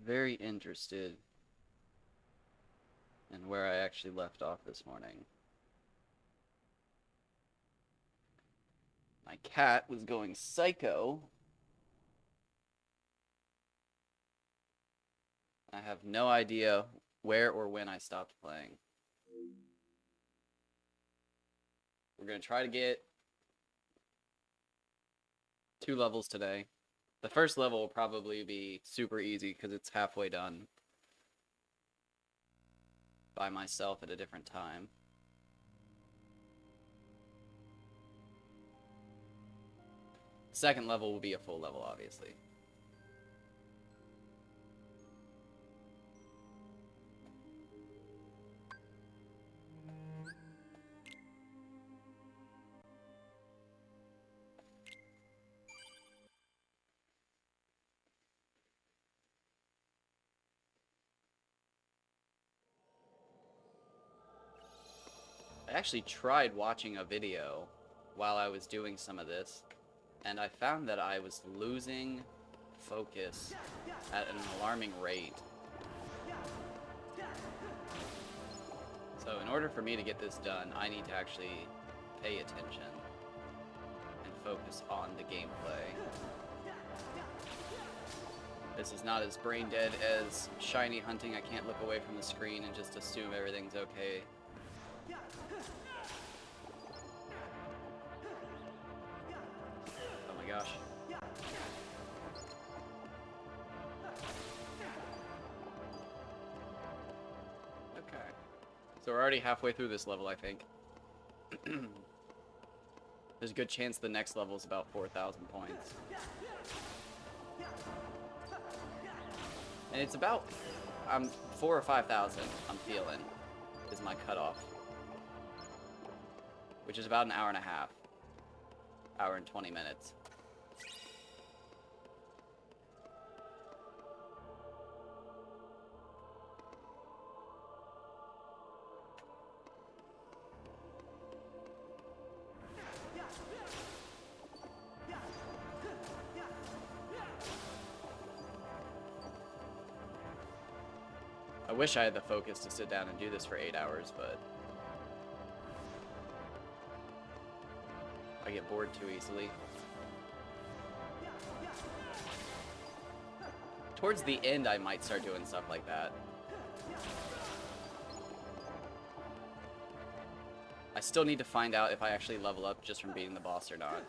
very interested in where I actually left off this morning. My cat was going psycho. I have no idea where or when I stopped playing. We're going to try to get 2 levels today. The first level will probably be super easy because it's halfway done by myself at a different time. The second level will be a full level, obviously. I actually tried watching a video while I was doing some of this, and I found that I was losing focus at an alarming rate. So in order for me to get this done, I need to actually pay attention and focus on the gameplay. This is not as brain dead as shiny hunting. I can't look away from the screen and just assume everything's okay. Oh my gosh. Okay. So we're already halfway through this level, I think. There's a good chance the next level is about 4,000 points. And it's about 4,000 or 5,000 I'm feeling is my cutoff. Which is about an hour and a half. Hour and 20 minutes. I wish I had the focus to sit down and do this for 8 hours, but I get bored too easily. Towards the end, I might start doing stuff like that. I still need to find out if I actually level up just from beating the boss or not.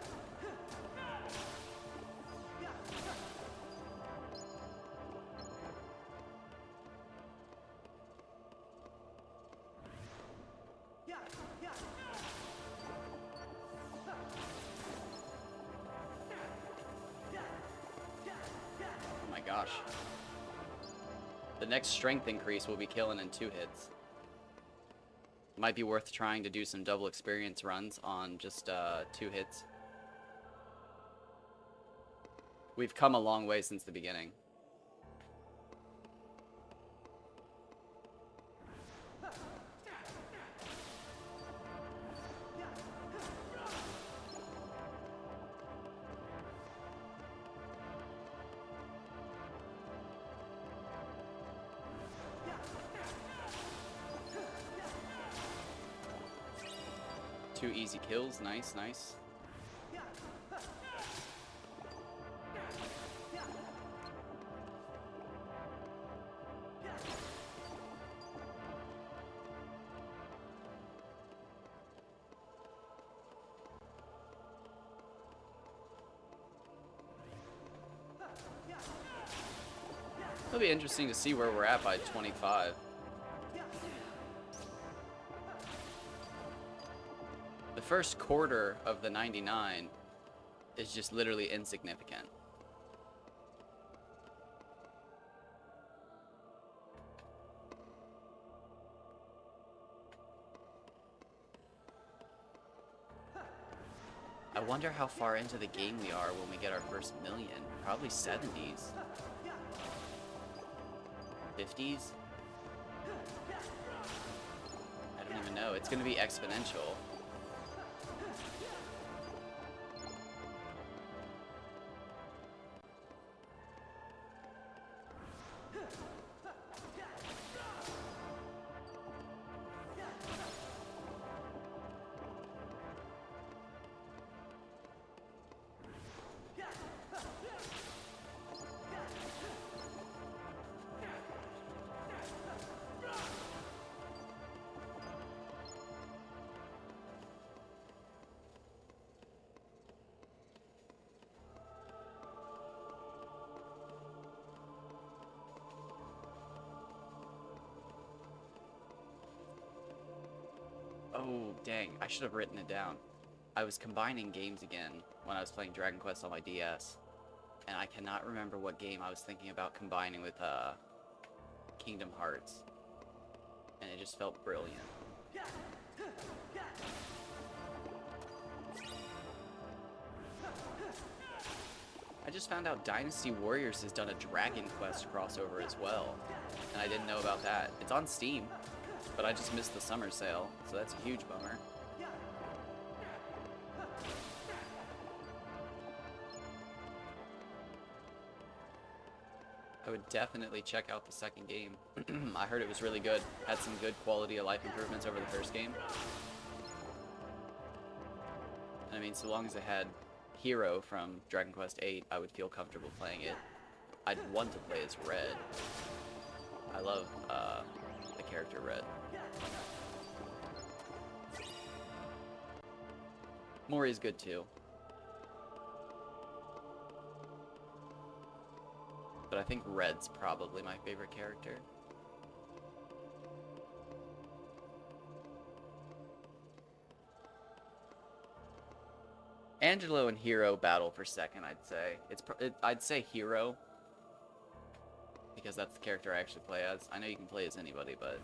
Oh my gosh. The next strength increase will be killing in 2 hits. Might be worth trying to do some double experience runs on just 2 hits. We've come a long way since the beginning. Two easy kills, nice, nice. It'll be interesting to see where we're at by 25. The first quarter of the 99 is just literally insignificant. I wonder how far into the game we are when we get our first million. Probably 70s. 50s? I don't even know. It's going to be exponential. Oh, dang. I should have written it down. I was combining games again when I was playing Dragon Quest on my DS. And I cannot remember what game I was thinking about combining with Kingdom Hearts. And it just felt brilliant. I just found out Dynasty Warriors has done a Dragon Quest crossover as well. And I didn't know about that. It's on Steam, but I just missed the summer sale, so that's a huge bummer. I would definitely check out the second game. I heard it was really good. Had some good quality of life improvements over the first game. And I mean, so long as it had Hero from Dragon Quest VIII, I would feel comfortable playing it. I'd want to play as Red. I love the character Red. Mori is good too. But I think Red's probably my favorite character. Angelo and Hero battle for second, I'd say. I'd say Hero, because that's the character I actually play as. I know you can play as anybody, but...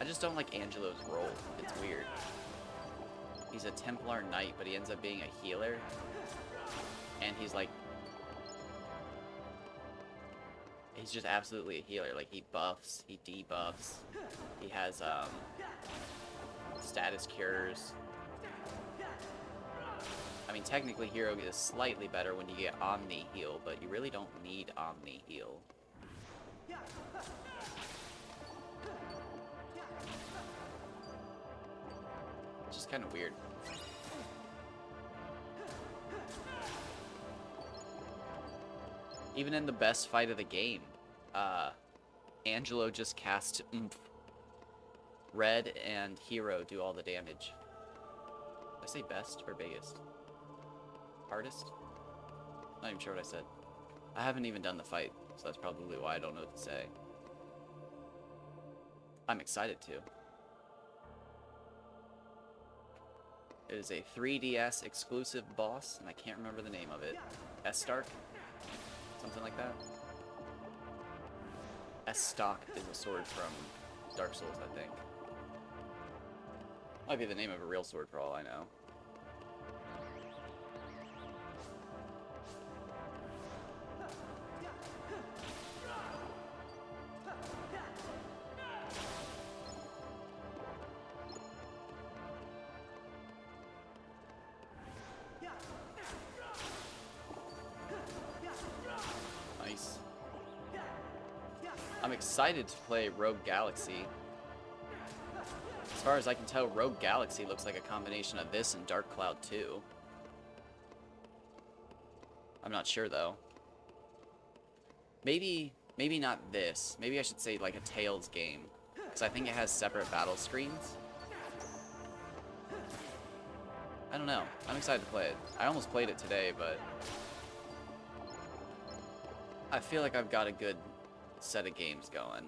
I just don't like Angelo's role. It's weird. He's a Templar Knight, but he ends up being a healer. And he's like... He's just absolutely a healer. Like, he buffs, he debuffs. He has, status cures. I mean, technically, Hero is slightly better when you get Omni Heal, but you really don't need Omni Heal. It's just kind of weird. Even in the best fight of the game, Angelo just cast Oomph. Red and Hero do all the damage. Did I say best or biggest? Hardest? Not even sure what I said. I haven't even done the fight, so that's probably why I don't know what to say. I'm excited to. It is a 3DS exclusive boss, and I can't remember the name of it. S-Stark? Something like that? S-Stock is a sword from Dark Souls, I think. Might be the name of a real sword for all I know. Nice. I'm excited to play Rogue Galaxy. As far as I can tell, Rogue Galaxy looks like a combination of this and Dark Cloud 2. I'm not sure, though. Maybe not this. Maybe I should say, like, a Tales game. Because I think it has separate battle screens. I don't know. I'm excited to play it. I almost played it today, but... I feel like I've got a good set of games going.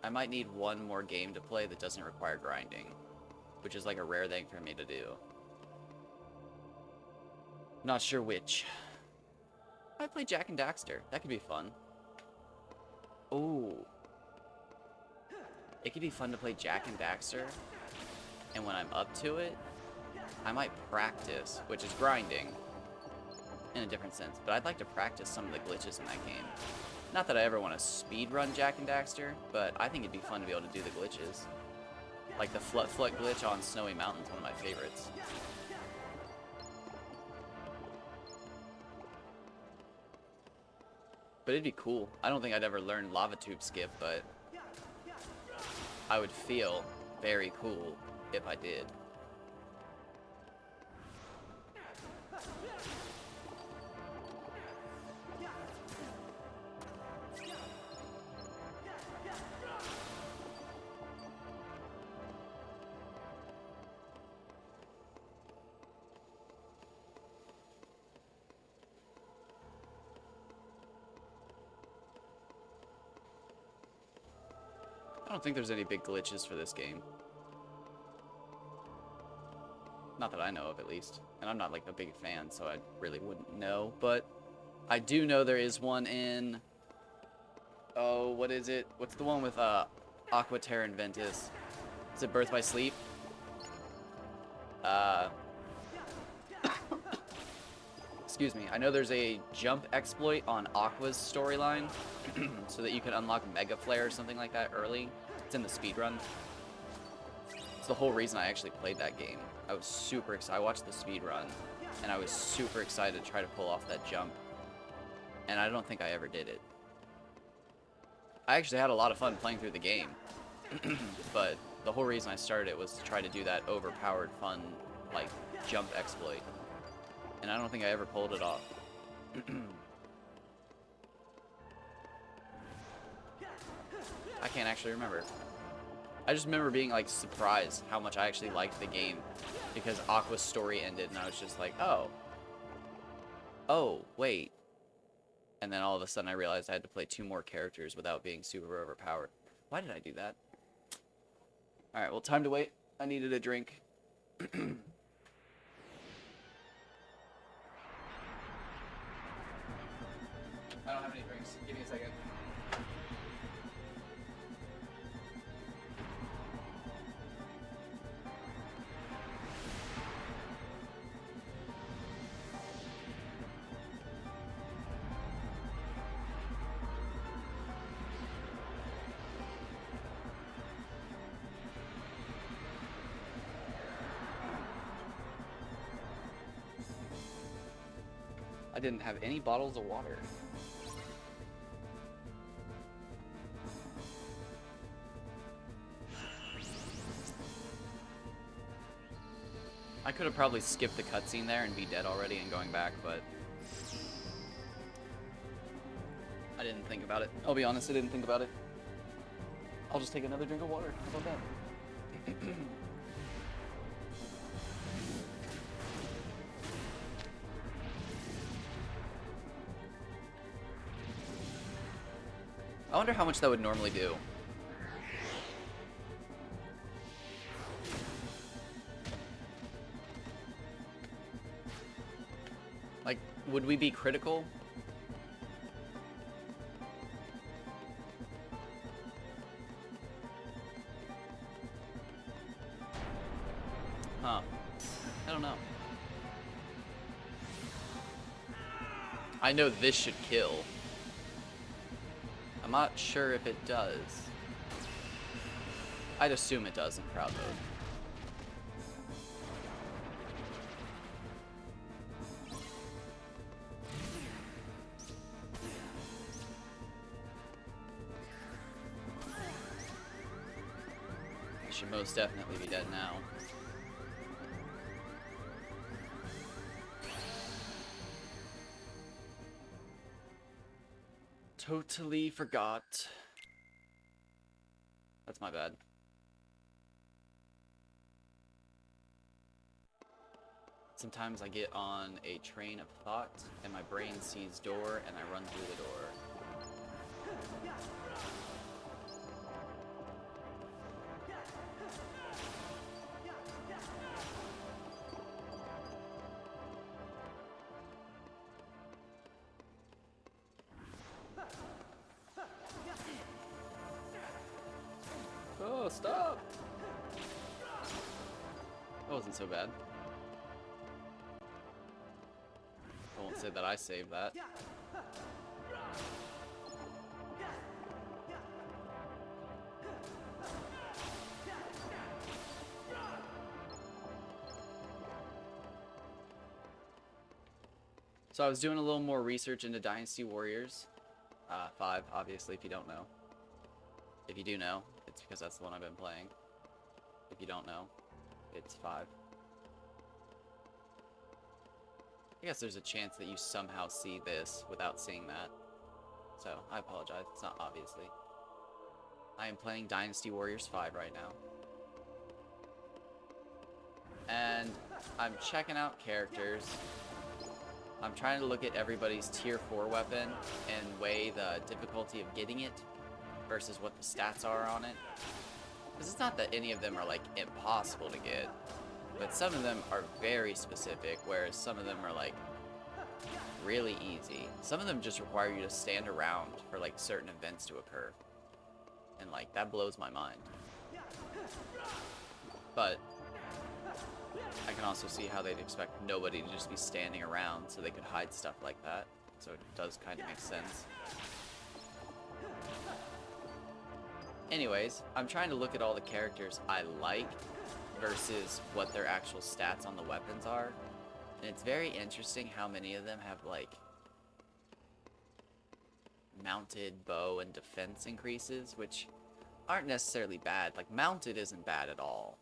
I might need one more game to play that doesn't require grinding, which is like a rare thing for me to do. Not sure which. I play Jak and Daxter. That could be fun. Ooh. It could be fun to play Jak and Daxter, and when I'm up to it, I might practice, which is grinding, in a different sense, but I'd like to practice some of the glitches in that game. Not that I ever want to speedrun Jak and Daxter, but I think it'd be fun to be able to do the glitches. Like the Flut glitch on Snowy Mountain's one of my favorites. But it'd be cool. I don't think I'd ever learn Lava Tube Skip, but I would feel very cool if I did. don't think there's any big glitches for this game. Not that I know of, at least. And I'm not, like, a big fan, so I really wouldn't know. But I do know there is one in... Oh, what is it? What's the one with Aqua Terra and Ventus? Is it Birth by Sleep? Excuse me. I know there's a jump exploit on Aqua's storyline so that you can unlock Mega Flare or something like that early. It's in the speedrun. It's the whole reason I actually played that game. I was super excited. I watched the speedrun, and I was super excited to try to pull off that jump. And I don't think I ever did it. I actually had a lot of fun playing through the game. But the whole reason I started it was to try to do that overpowered, fun, like, jump exploit. And I don't think I ever pulled it off. I can't actually remember. I just remember being, like, surprised how much I actually liked the game. Because Aqua's story ended, and I was just like, oh. Oh, wait. And then all of a sudden I realized I had to play 2 more characters without being super overpowered. Why did I do that? Alright, well, time to wait. I needed a drink. I don't have any drinks. Give me a second. I didn't have any bottles of water. I could have probably skipped the cutscene there and be dead already and going back, but I didn't think about it. I'll be honest, I didn't think about it. I'll just take another drink of water. How about that? I wonder how much that would normally do. Like, would we be critical? Huh. I don't know. I know this should kill. I'm not sure if it does. I'd assume it does in crowd mode. I should most definitely be dead now. Totally forgot. That's my bad. Sometimes I get on a train of thought and my brain sees door and I run through the door. Oh, stop! That wasn't so bad. I won't say that I saved that. So I was doing a little more research into Dynasty Warriors 5, obviously, if you don't know. If you do know, it's because that's the one I've been playing. If you don't know, it's 5. I guess there's a chance that you somehow see this without seeing that. So, I apologize. It's not obviously. I am playing Dynasty Warriors 5 right now. And I'm checking out characters. I'm trying to look at everybody's tier 4 weapon and weigh the difficulty of getting it. versus what the stats are on it. Because it's not that any of them are like impossible to get, but some of them are very specific, whereas some of them are like really easy. Some of them just require you to stand around for like certain events to occur. And like that blows my mind. But I can also see how they'd expect nobody to just be standing around so they could hide stuff like that. So it does kind of make sense. Anyways, I'm trying to look at all the characters I like versus what their actual stats on the weapons are. And it's very interesting how many of them have like mounted bow and defense increases, which aren't necessarily bad. Like mounted isn't bad at all.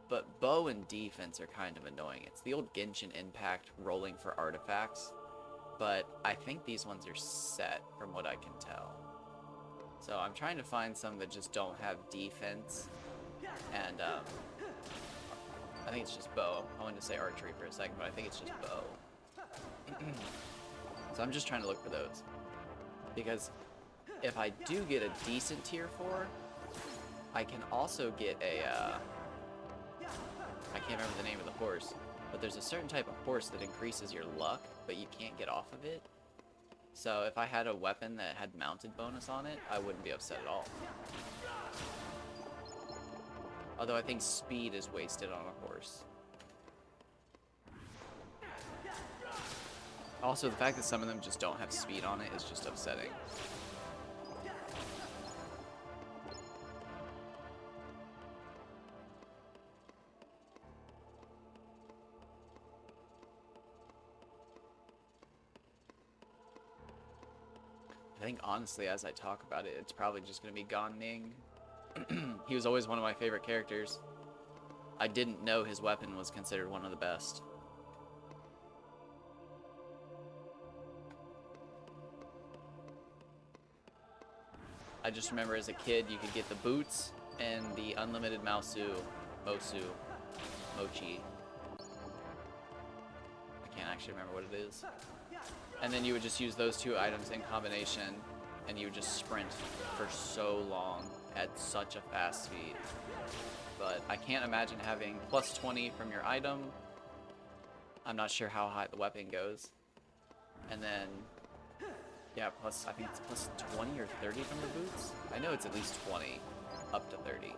But bow and defense are kind of annoying. It's the old Genshin Impact rolling for artifacts. But I think these ones are set from what I can tell. So I'm trying to find some that just don't have defense. And I think it's just bow. I wanted to say archery for a second, but I think it's just bow. So I'm just trying to look for those. Because if I do get a decent tier 4, I can also get a... I can't remember the name of the horse, but there's a certain type of horse that increases your luck, but you can't get off of it. So if I had a weapon that had mounted bonus on it, I wouldn't be upset at all. Although I think speed is wasted on a horse. Also, the fact that some of them just don't have speed on it is just upsetting. I think honestly, as I talk about it, it's probably just going to be Gan Ning. He was always one of my favorite characters. I didn't know his weapon was considered one of the best. I just remember as a kid, you could get the boots and the unlimited Mochi. I can't actually remember what it is. And then you would just use those two items in combination, and you would just sprint for so long at such a fast speed. But I can't imagine having plus 20 from your item. I'm not sure how high the weapon goes. And then, yeah, plus, I think it's plus 20 or 30 from the boots. I know it's at least 20, up to 30.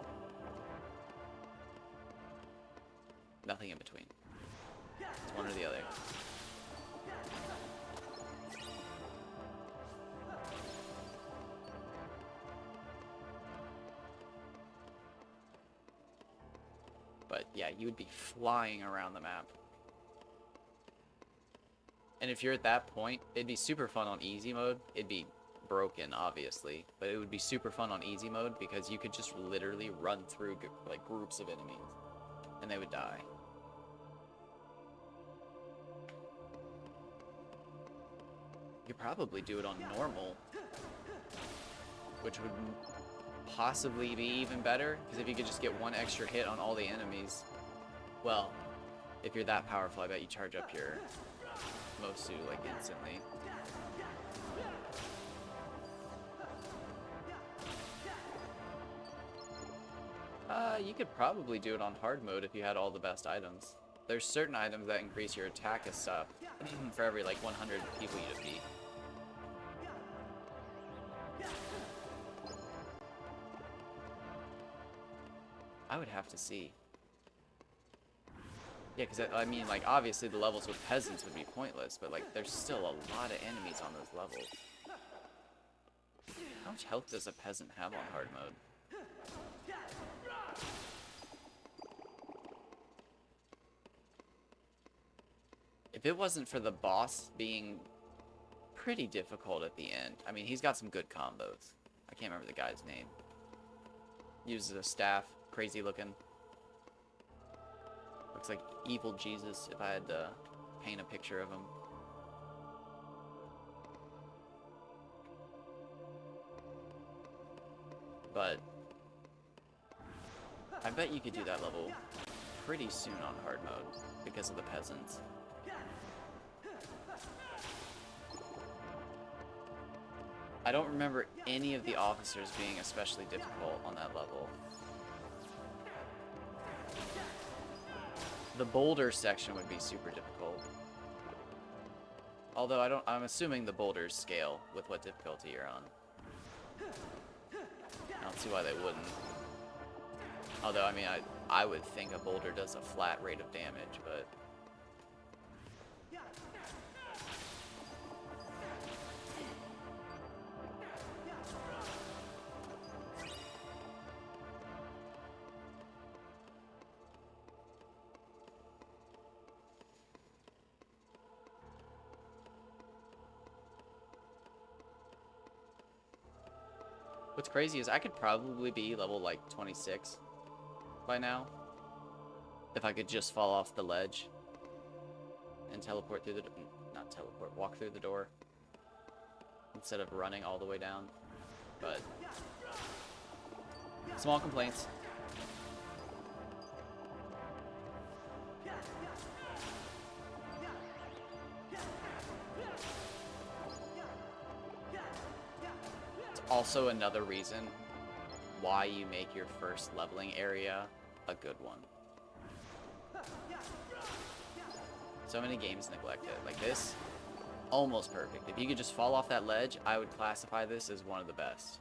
Nothing in between. It's one or the other. But yeah, you would be flying around the map. And if you're at that point, it'd be super fun on easy mode. It'd be broken, obviously, but it would be super fun on easy mode because you could just literally run through like groups of enemies and they would die. You could probably do it on normal, which would possibly be even better, because if you could just get one extra hit on all the enemies, well, if you're that powerful, I bet you charge up your Mosu like instantly. You could probably do it on hard mode if you had all the best items. There's certain items that increase your attack and stuff for every like 100 people you defeat. I would have to see. Yeah, because I mean, like, obviously the levels with peasants would be pointless, but like, there's still a lot of enemies on those levels. How much health does a peasant have on hard mode? If it wasn't for the boss being pretty difficult at the end, I mean, he's got some good combos. I can't remember the guy's name. Uses a staff, crazy looking. Looks like evil Jesus if I had to paint a picture of him. But I bet you could do that level pretty soon on hard mode because of the peasants. I don't remember any of the officers being especially difficult on that level. The boulder section would be super difficult. Although I'm assuming the boulders scale with what difficulty you're on. I don't see why they wouldn't. Although, I mean, I would think a boulder does a flat rate of damage, but... What's crazy is I could probably be level, like, 26 by now. If I could just fall off the ledge and teleport through the... Not teleport, walk through the door. Instead of running all the way down. But... small complaints. Also another reason why you make your first leveling area a good one. So many games neglect it. Like this, almost perfect. If you could just fall off that ledge, I would classify this as one of the best.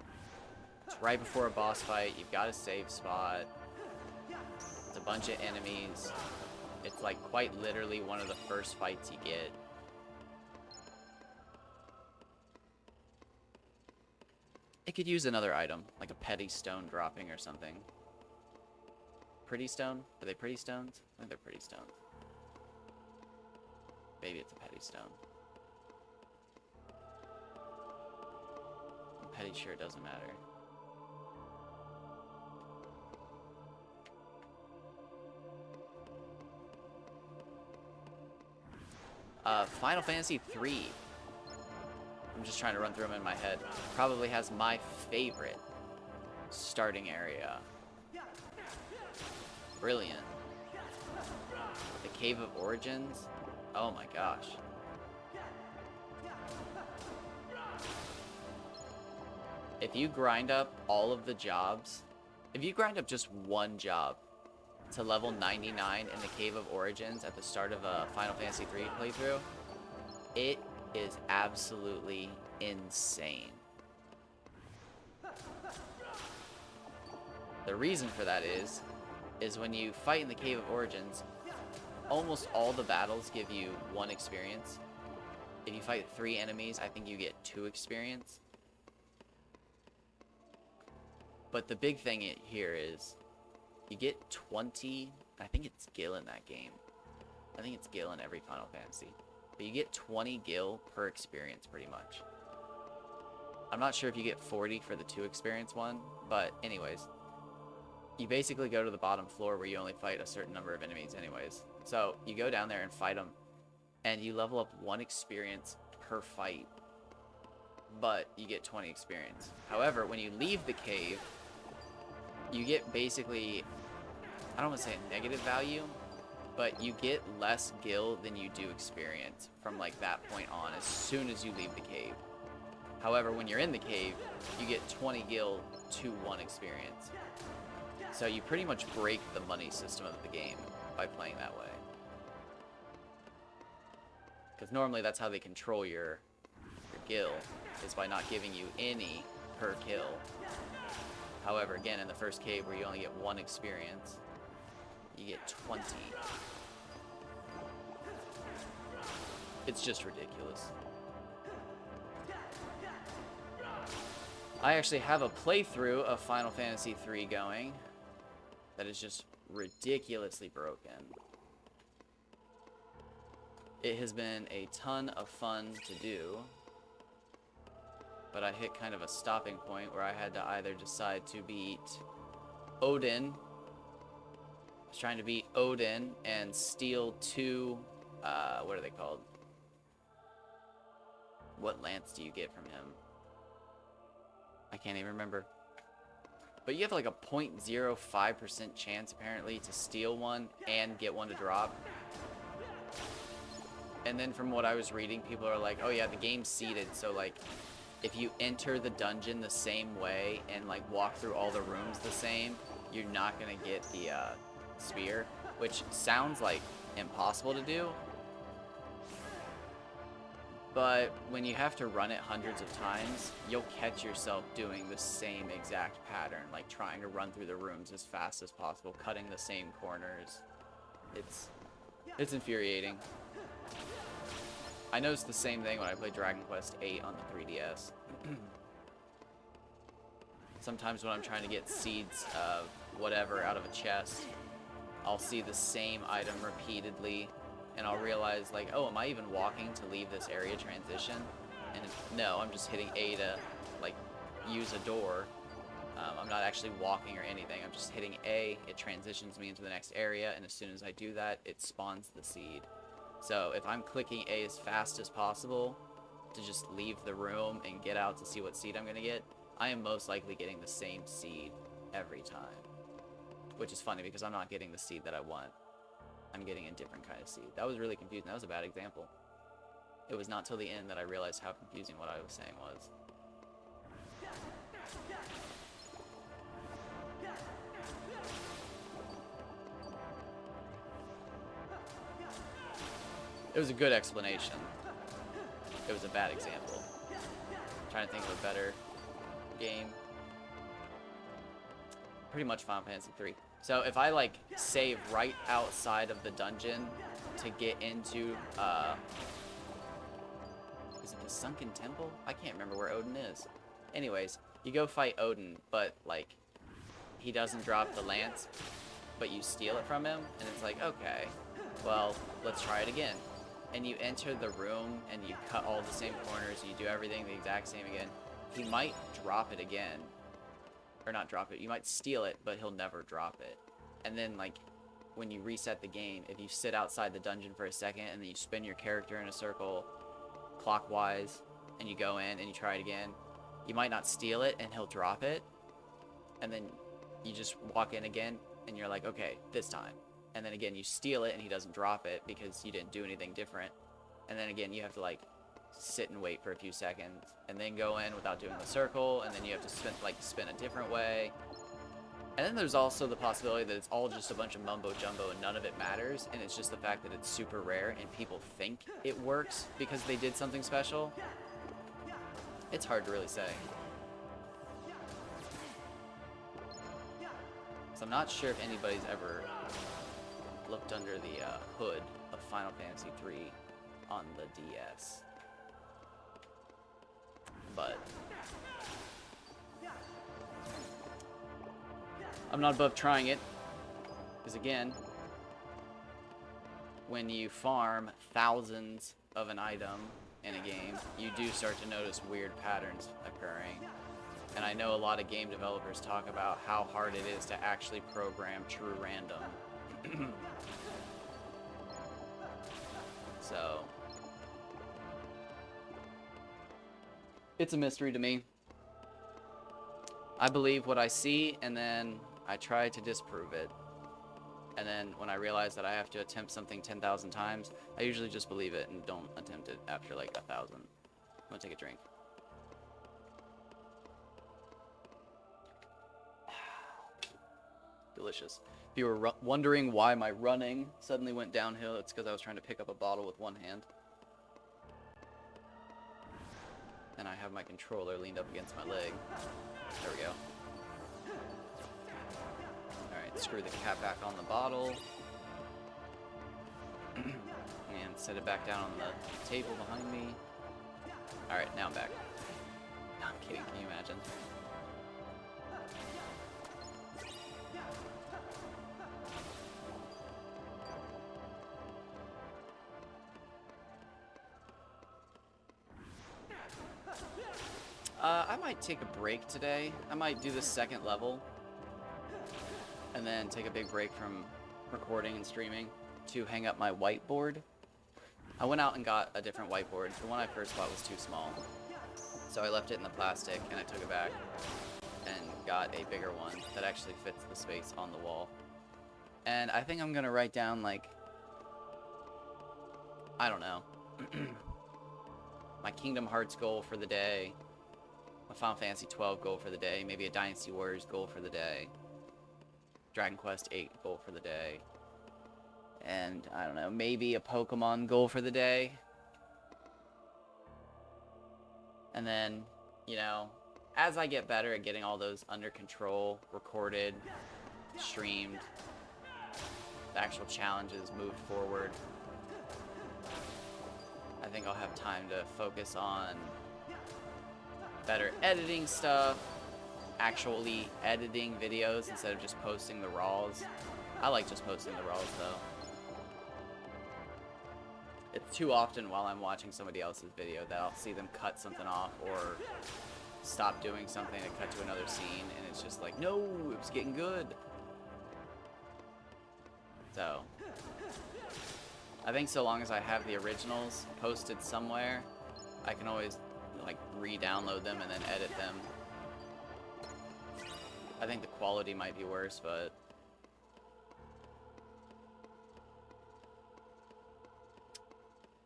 It's right before a boss fight, you've got a safe spot. It's a bunch of enemies. It's like quite literally one of the first fights you get. It could use another item, like a petty stone dropping or something. Pretty stone? Are they pretty stones? I think they're pretty stones. Maybe it's a petty stone. Petty sure doesn't matter. Final Fantasy 3. I'm just trying to run through them in my head. Probably has my favorite starting area. Brilliant. The Cave of Origins. Oh my gosh. If you grind up all of the jobs, if you grind up just one job to level 99 in the Cave of Origins at the start of a Final Fantasy 3 playthrough, it is absolutely insane. The reason for that is when you fight in the Cave of Origins, almost all the battles give you 1 experience. If you fight 3 enemies, I think you get 2 experience. But the big thing here is you get 20, I think it's gil in that game. I think it's gil in every Final Fantasy. But you get 20 gil per experience, pretty much. I'm not sure if you get 40 for the 2 experience one, but anyways. You basically go to the bottom floor where you only fight a certain number of enemies anyways. So, you go down there and fight them, and you level up 1 experience per fight. But you get 20 experience. However, when you leave the cave, you get basically, I don't want to say a negative value, but you get less gil than you do experience from like that point on as soon as you leave the cave. However, when you're in the cave, you get 20 gil to 1 experience. So you pretty much break the money system of the game by playing that way. Because normally that's how they control your gil, is by not giving you any per kill. However, again, in the first cave where you only get 1 experience, you get 20. It's just ridiculous. I actually have a playthrough of Final Fantasy 3 going that is just ridiculously broken. It has been a ton of fun to do, but I hit kind of a stopping point where I had to either decide to beat Odin. I was trying to beat Odin and steal 2, what are they called? What lance do you get from him? I can't even remember. But you have like a 0.05% chance apparently to steal one and get one to drop. And then from what I was reading, people are like, oh yeah, the game's seeded, so like if you enter the dungeon the same way and like walk through all the rooms the same, you're not gonna get the spear, which sounds like impossible to do. But when you have to run it hundreds of times, you'll catch yourself doing the same exact pattern, like trying to run through the rooms as fast as possible, cutting the same corners. It's infuriating. I noticed the same thing when I played Dragon Quest VIII on the 3DS. Sometimes when I'm trying to get seeds of whatever out of a chest, I'll see the same item repeatedly, and I'll realize, like, oh, am I even walking to leave this area transition? And no, I'm just hitting A to, like, use a door. I'm not actually walking or anything. I'm just hitting A, it transitions me into the next area, and as soon as I do that, it spawns the seed. So if I'm clicking A as fast as possible to just leave the room and get out to see what seed I'm going to get, I am most likely getting the same seed every time. Which is funny because I'm not getting the seed that I want. I'm getting a different kind of seed. That was really confusing. That was a bad example. It was not till the end that I realized how confusing what I was saying was. It was a good explanation. It was a bad example. I'm trying to think of a better game. Pretty much Final Fantasy 3. So if I like save right outside of the dungeon to get into is it the Sunken Temple? I can't remember where Odin is. Anyways, you go fight Odin, but like he doesn't drop the lance, but you steal it from him, and it's like, okay, well, let's try it again. And you enter the room and you cut all the same corners, you do everything the exact same again. He might drop it again. Or not drop it, you might steal it, but he'll never drop it. And then, like, when you reset the game, if you sit outside the dungeon for a second and then you spin your character in a circle clockwise and you go in and you try it again, you might not steal it and he'll drop it. And then you just walk in again and you're like, okay, this time. And then again, you steal it and he doesn't drop it because you didn't do anything different. And then again, you have to, like, sit and wait for a few seconds and then go in without doing the circle, and then you have to spin a different way. And then there's also the possibility that it's all just a bunch of mumbo jumbo and none of it matters, and it's just the fact that it's super rare and people think it works because they did something special. It's hard to really say. So I'm not sure if anybody's ever looked under the hood of Final Fantasy 3 on the DS. But I'm not above trying it, because again, when you farm thousands of an item in a game, you do start to notice weird patterns occurring. And I know a lot of game developers talk about how hard it is to actually program true random. So it's a mystery to me. I believe what I see, and then I try to disprove it. And then when I realize that I have to attempt something 10,000 times, I usually just believe it and don't attempt it after like 1,000. I'm gonna take a drink. Delicious. If you were wondering why my running suddenly went downhill, it's because I was trying to pick up a bottle with one hand. And I have my controller leaned up against my leg. There we go. Alright, screw the cap back on the bottle. And set it back down on the table behind me. Alright, now I'm back. No, I'm kidding, can you imagine? I might take a break today. I might do the second level and then take a big break from recording and streaming to hang up my whiteboard. I went out and got a different whiteboard. The one I first bought was too small, so I left it in the plastic and I took it back and got a bigger one that actually fits the space on the wall. And I think I'm gonna write down, like, I don't know, my Kingdom Hearts goal for the day, a Final Fantasy 12 goal for the day, maybe a Dynasty Warriors goal for the day, Dragon Quest 8 goal for the day, and I don't know, maybe a Pokemon goal for the day. And then, you know, as I get better at getting all those under control, recorded, streamed, the actual challenges moved forward, I think I'll have time to focus on better editing stuff, actually editing videos instead of just posting the raws. I like just posting the raws though. It's too often while I'm watching somebody else's video that I'll see them cut something off or stop doing something to cut to another scene, and it's just like, no, it was getting good. So, I think so long as I have the originals posted somewhere, I can always like re-download them and then edit them. I think the quality might be worse, but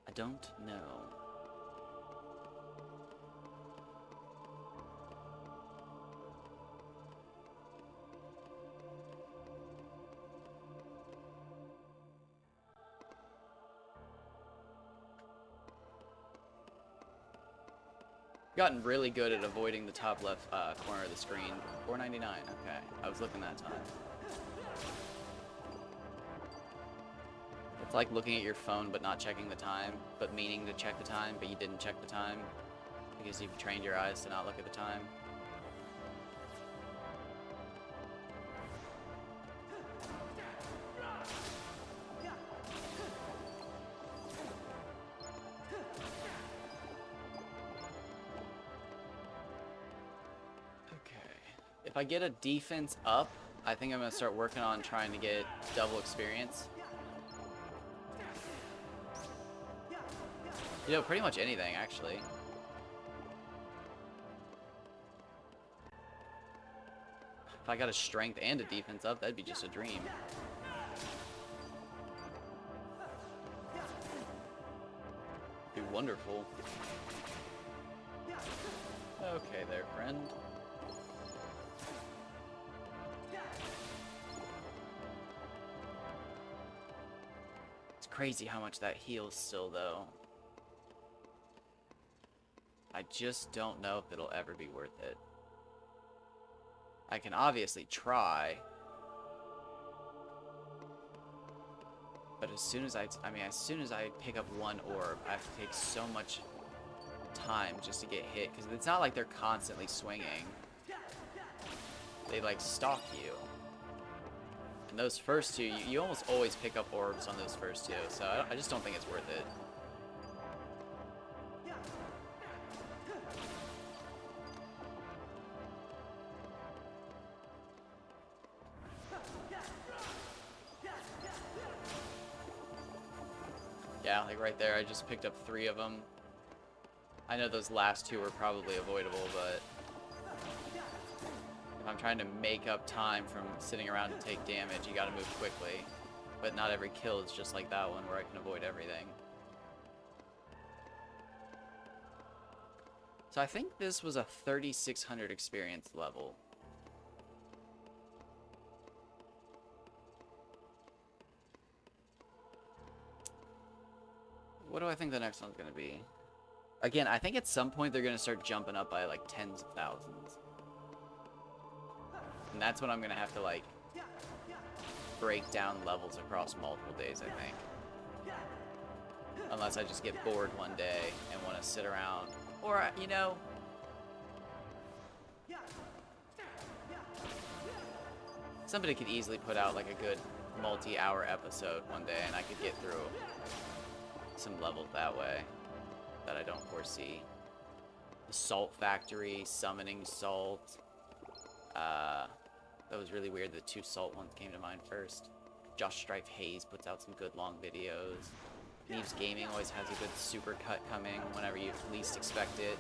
I don't know. Gotten really good at avoiding the top left corner of the screen. $4.99. Okay, I was looking that time. It's like looking at your phone but not checking the time, but meaning to check the time, but you didn't check the time because you've trained your eyes to not look at the time. If I get a defense up, I think I'm going to start working on trying to get double experience. You know, pretty much anything, actually. If I got a strength and a defense up, that'd be just a dream. It'd be wonderful. Okay there, friend. Crazy how much that heals still, though. I just don't know if it'll ever be worth it. I can obviously try, but as soon as I pick up one orb, I have to take so much time just to get hit, because it's not like they're constantly swinging. They like stalk you. And those first two, you almost always pick up orbs on those first two, so I just don't think it's worth it. Yeah, like right there, I just picked up 3 of them. I know those last 2 were probably avoidable, but I'm trying to make up time from sitting around to take damage, you gotta move quickly. But not every kill is just like that one where I can avoid everything. So I think this was a 3600 experience level. What do I think the next one's gonna be? Again, I think at some point they're gonna start jumping up by like tens of thousands. And that's when I'm gonna have to like break down levels across multiple days, I think. Unless I just get bored one day and want to sit around. Or, you know, somebody could easily put out like a good multi-hour episode one day and I could get through some levels that way that I don't foresee. The Salt Factory, Summoning Salt. That was really weird. The 2 Salt ones came to mind first. Josh Strife Hayes puts out some good long videos. Neves Gaming always has a good super cut coming whenever you least expect it.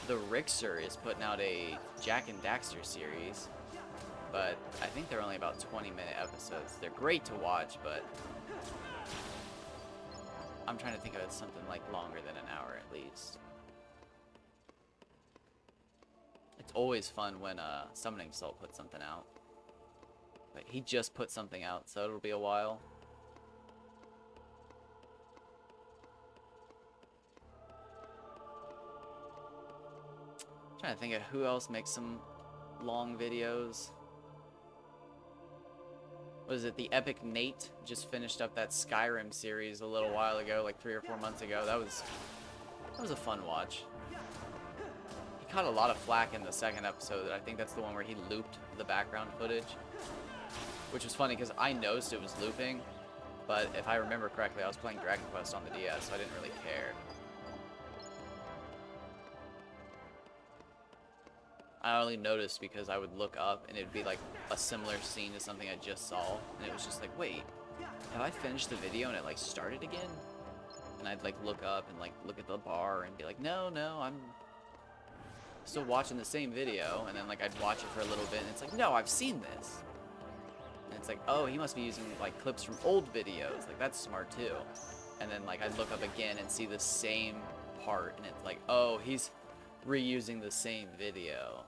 The Rixer is putting out a Jack and Daxter series, but I think they're only about 20-minute episodes. They're great to watch, but I'm trying to think of it something like longer than an hour at least. It's always fun when Summoning Salt puts something out. But he just put something out, so it'll be a while. I'm trying to think of who else makes some long videos. Was it the Epic Nate? Just finished up that Skyrim series a little while ago, like 3 or 4 months ago. That was a fun watch. He caught a lot of flack in the second episode. I think that's the one where he looped the background footage, which was funny because I noticed it was looping, but if I remember correctly, I was playing Dragon Quest on the DS, so I didn't really care. I only noticed because I would look up and it'd be like a similar scene to something I just saw, and it was just like, wait, have I finished the video and it like started again? And I'd like look up and like look at the bar and be like, no, I'm still watching the same video. And then like I'd watch it for a little bit and it's like, no, I've seen this. And it's like, oh, he must be using like clips from old videos. Like, that's smart too. And then like I'd look up again and see the same part and it's like, oh, he's reusing the same video.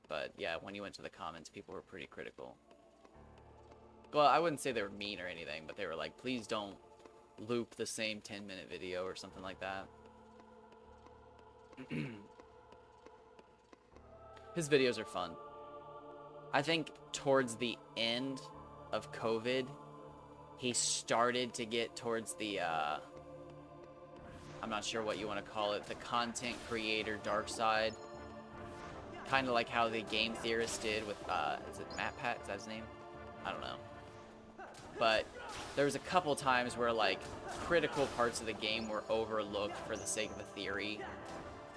But yeah, when you went to the comments, people were pretty critical. Well, I wouldn't say they were mean or anything, but they were like, please don't loop the same 10-minute video or something like that. His videos are fun. I think towards the end of COVID, he started to get towards the, I'm not sure what you want to call it, the content creator dark side. Kind of like how the Game Theorist did with, is it MatPat? Is that his name? I don't know. But there was a couple times where, like, critical parts of the game were overlooked for the sake of the theory.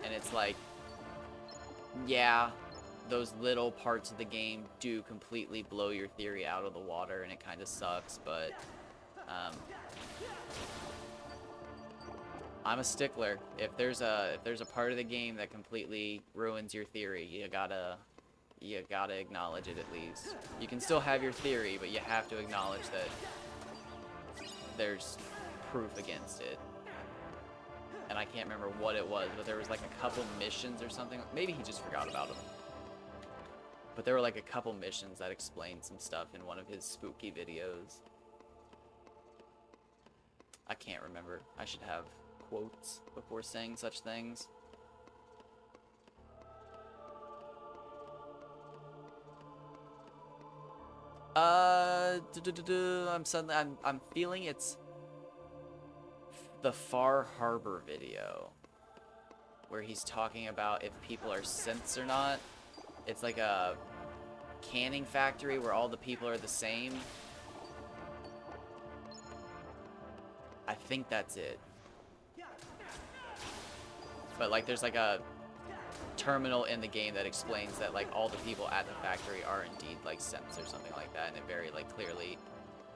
And it's like, yeah, those little parts of the game do completely blow your theory out of the water, and it kind of sucks, but, I'm a stickler. If there's a part of the game that completely ruins your theory, you gotta acknowledge it at least. You can still have your theory, but you have to acknowledge that there's proof against it. And I can't remember what it was, but there was like a couple missions or something. Maybe he just forgot about them. But there were like a couple missions that explained some stuff in one of his spooky videos. I can't remember. I should have quotes before saying such things. I'm feeling it's the Far Harbor video where he's talking about if people are synths or not. It's like a canning factory where all the people are the same. I think that's it. But like there's like a terminal in the game that explains that like all the people at the factory are indeed like synths or something like that, and it very like clearly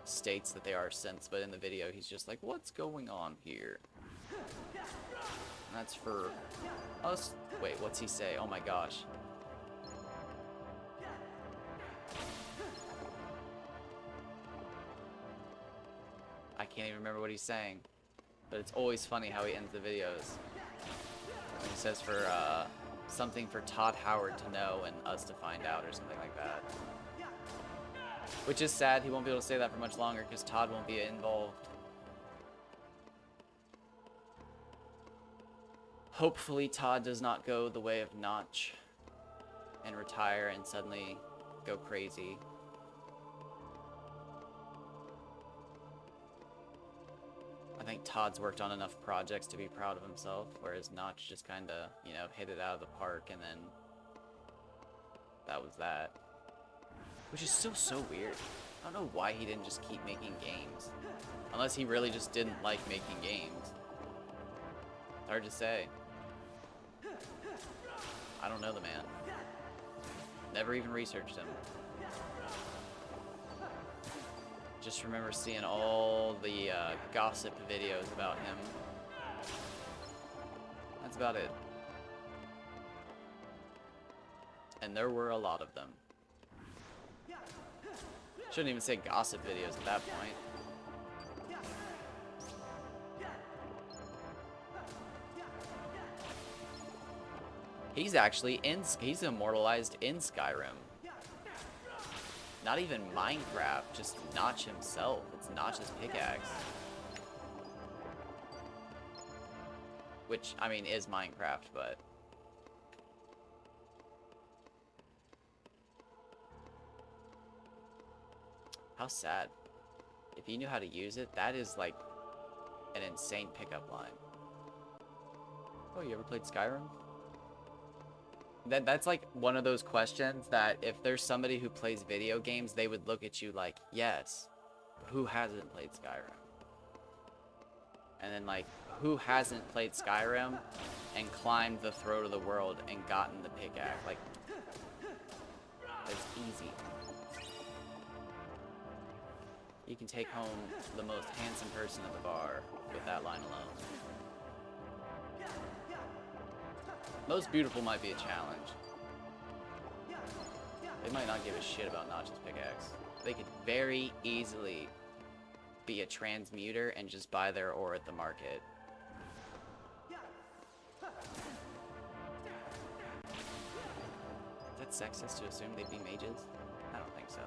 states that they are synths, but in the video he's just like, what's going on here? And that's for us. Wait, what's he say? Oh my gosh. I can't even remember what he's saying, but it's always funny how he ends the videos. He says for something for Todd Howard to know and us to find out or something like that. Which is sad. He won't be able to say that for much longer because Todd won't be involved. Hopefully Todd does not go the way of Notch and retire and suddenly go crazy. I think Todd's worked on enough projects to be proud of himself, whereas Notch just kind of, you know, hit it out of the park, and then that was that. Which is still so weird. I don't know why he didn't just keep making games. Unless he really just didn't like making games. It's hard to say. I don't know the man. Never even researched him. Just remember seeing all the gossip videos about him. That's about it. And there were a lot of them. Shouldn't even say gossip videos at that point. He's actually he's immortalized in Skyrim. Not even Minecraft, just Notch himself. It's Notch's pickaxe. Which, I mean, is Minecraft, but... How sad. If you knew how to use it, that is like an insane pickup line. Oh, you ever played Skyrim? That's like one of those questions that if there's somebody who plays video games, they would look at you like, yes, who hasn't played Skyrim? And then like, who hasn't played Skyrim and climbed the throat of the world and gotten the pickaxe? Like, it's easy. You can take home the most handsome person at the bar with that line alone. Most beautiful might be a challenge. They might not give a shit about Notch's pickaxe. They could very easily be a transmuter and just buy their ore at the market. Is that sexist to assume they'd be mages? I don't think so.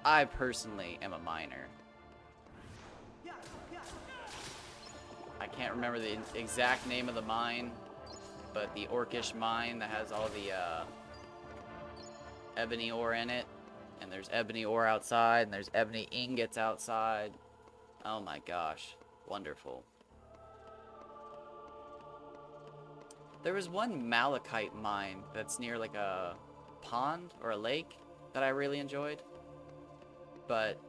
I personally am a miner. I can't remember the exact name of the mine, but the orcish mine that has all the ebony ore in it, and there's ebony ore outside, and there's ebony ingots outside. Oh my gosh, wonderful. There was one malachite mine that's near like a pond or a lake that I really enjoyed, but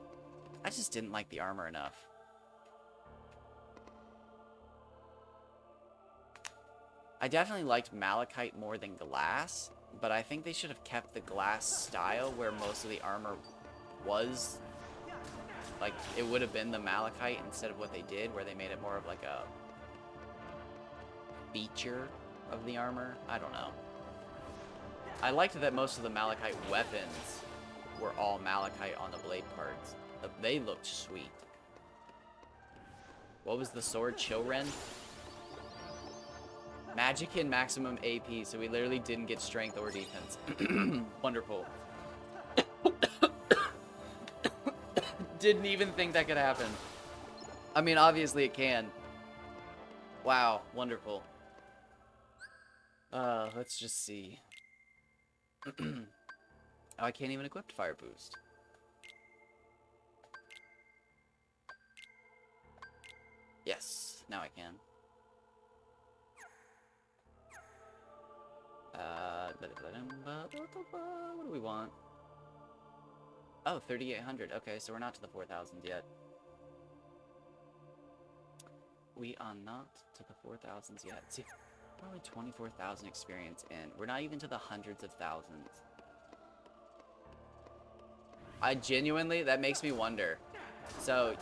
I just didn't like the armor enough. I definitely liked malachite more than glass, but I think they should have kept the glass style where most of the armor was. Like, it would have been the malachite instead of what they did, where they made it more of like a feature of the armor. I don't know. I liked that most of the malachite weapons were all malachite on the blade parts. They looked sweet. What was the sword? Chilren? Magic and maximum AP, so we literally didn't get strength or defense. Wonderful. Didn't even think that could happen. I mean, obviously it can. Wow, wonderful. Let's just see. Oh, I can't even equip Fire Boost. Yes, now I can. What do we want? Oh, 3,800. Okay, so we're not to the 4,000 yet. We are not to the 4,000s yet. See, we're only 24,000 experience in. We're not even to the hundreds of thousands. I genuinely, that makes me wonder. So,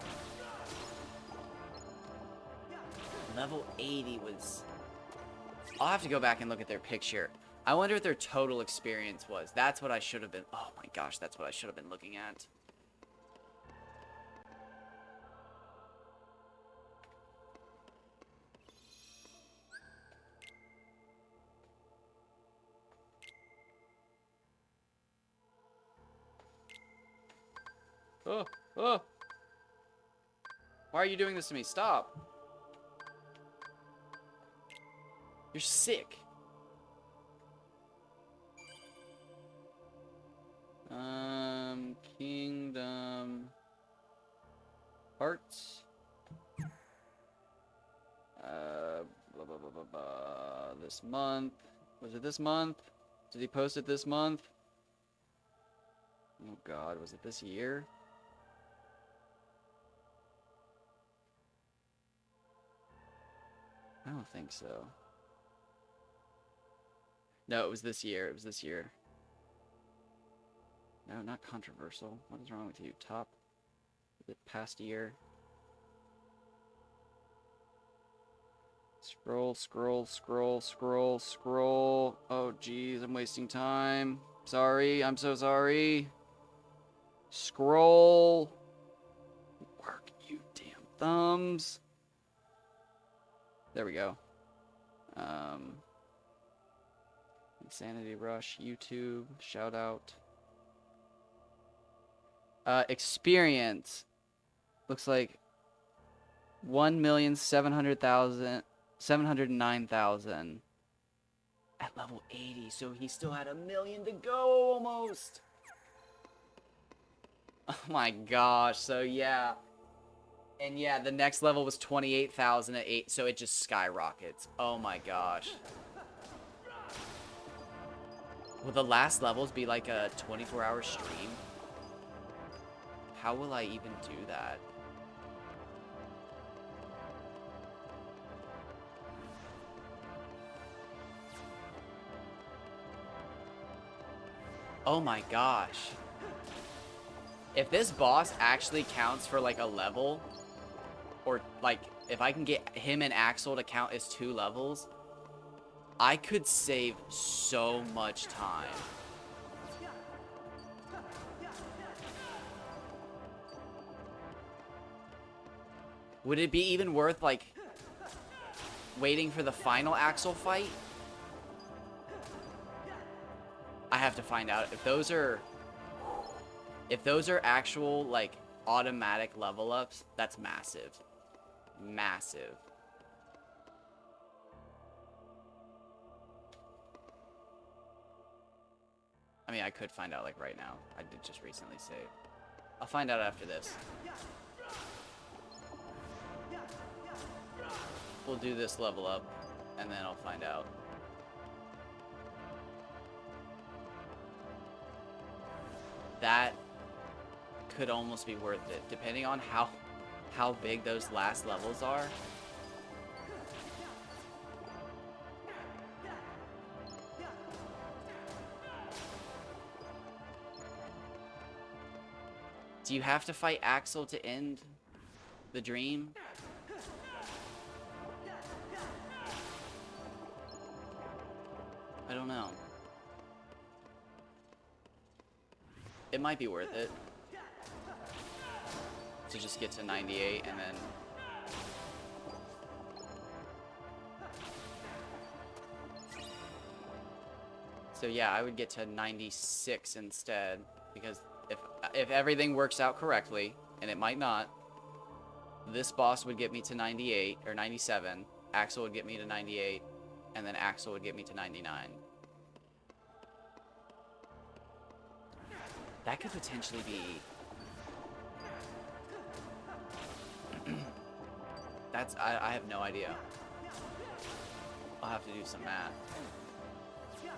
level 80 was... I'll have to go back and look at their picture. I wonder what their total experience was. That's what I should have been... Oh my gosh, that's what I should have been looking at. Oh, oh. Why are you doing this to me? Stop. You're sick. Kingdom Hearts. Blah, blah, blah, blah, blah. This month. Was it this month? Did he post it this month? Oh God, was it this year? I don't think so. No, it was this year. It was this year. No, not controversial. What is wrong with you? Top. Is it past year? Scroll, scroll, scroll, scroll, scroll. Oh, geez, I'm wasting time. Sorry, I'm so sorry. Scroll. Work, you damn thumbs. There we go. Insanity Rush, YouTube, shout out. Experience. Looks like 1,709,000 at level 80. So he still had 1 million to go almost. Oh my gosh. So yeah. And yeah, the next level was 28,000 at 8. So it just skyrockets. Oh my gosh. Will the last levels be like a 24-hour stream? How will I even do that? Oh my gosh. If this boss actually counts for like a level, or like if I can get him and Axel to count as 2 levels, I could save so much time. Would it be even worth like waiting for the final Axel fight? I have to find out if those are actual like automatic level ups. That's massive. Massive. I mean, I could find out like right now. I did just recently save. I'll find out after this. We'll do this level up and then I'll find out. That could almost be worth it, depending on how big those last levels are. Do you have to fight Axel to end the dream? I don't know. It might be worth it to just get to 98 and then so yeah, I would get to 96 instead, because if everything works out correctly, and it might not, this boss would get me to 98 or 97, Axel would get me to 98, and then Axel would get me to 99. That could potentially be... I have no idea. I'll have to do some math.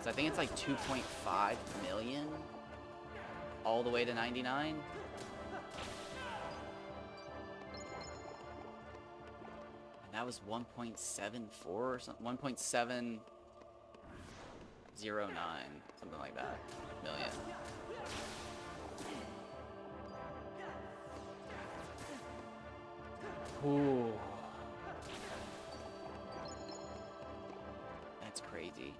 So I think it's like 2.5 million all the way to 99. And that was 1.74 or something, 1.709, something like that, million. Ooh. That's crazy.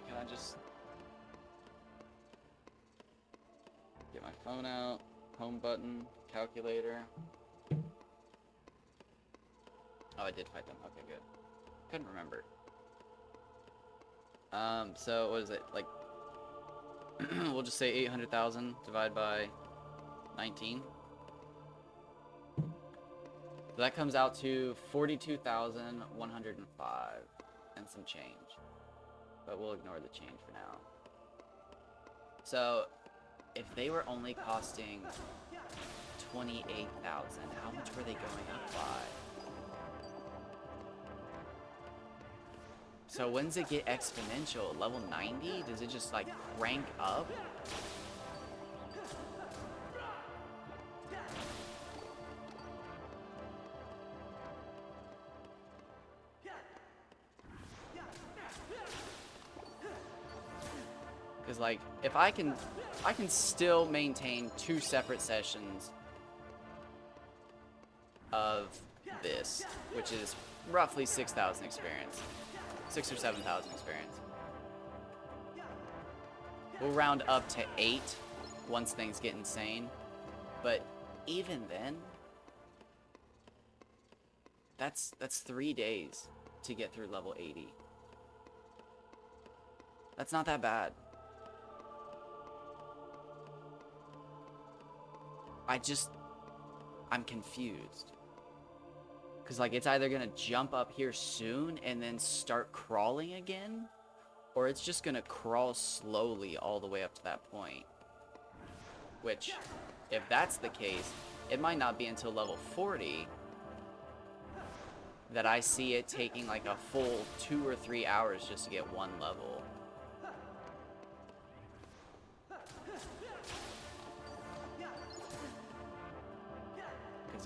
Can I just get my phone out, home button, calculator? Oh, I did fight them. Okay, good. Couldn't remember. So what is it? Like, we'll just say 800,000 divided by 19. So that comes out to 42,105 and some change. But we'll ignore the change for now. So, if they were only costing 28,000, how much were they going up by? So when does it get exponential? Level 90? Does it just like crank up? Because like, if I can still maintain 2 separate sessions of this, which is roughly 6,000 experience. 6 or 7,000 experience. We'll round up to 8 once things get insane. But even then, that's 3 days to get through level 80. That's not that bad. I'm confused. Because, like, it's either going to jump up here soon and then start crawling again, or it's just going to crawl slowly all the way up to that point. Which, if that's the case, it might not be until level 40 that I see it taking, like, a full 2 or 3 hours just to get one level.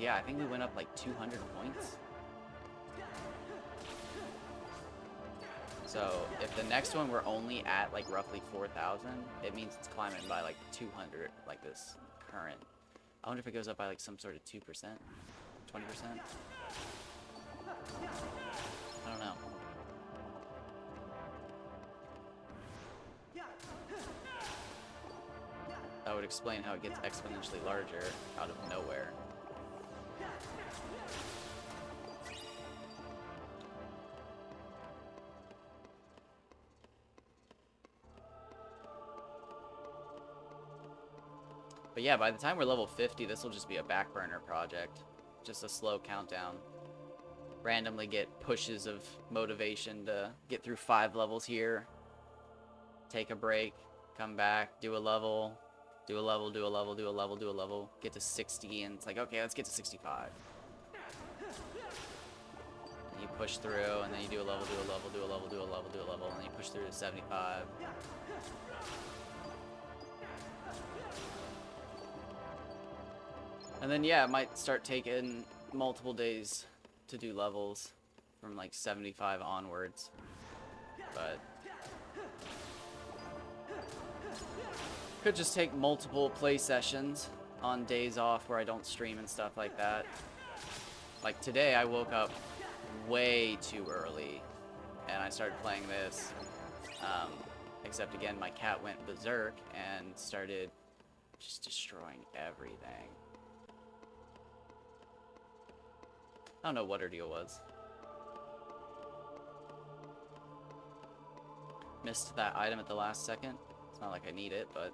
Yeah, I think we went up like 200 points. So if the next one we're only at like roughly 4,000, it means it's climbing by like 200, like this current. I wonder if it goes up by like some sort of 2%, 20%. I don't know. That would explain how it gets exponentially larger out of nowhere. But yeah, by the time we're level 50, this will just be a back burner project. Just a slow countdown. Randomly get pushes of motivation to get through 5 levels here. Take a break, come back, do a level, do a level, do a level, do a level, do a level. Get to 60, and it's like, okay, let's get to 65. And you push through, and then you do a level, do a level, do a level, do a level, do a level, and then you push through to 75. And then, yeah, it might start taking multiple days to do levels from like 75 onwards. But could just take multiple play sessions on days off where I don't stream and stuff like that. Like today, I woke up way too early and I started playing this. Except again, my cat went berserk and started just destroying everything. I don't know what her deal was. Missed that item at the last second. It's not like I need it, but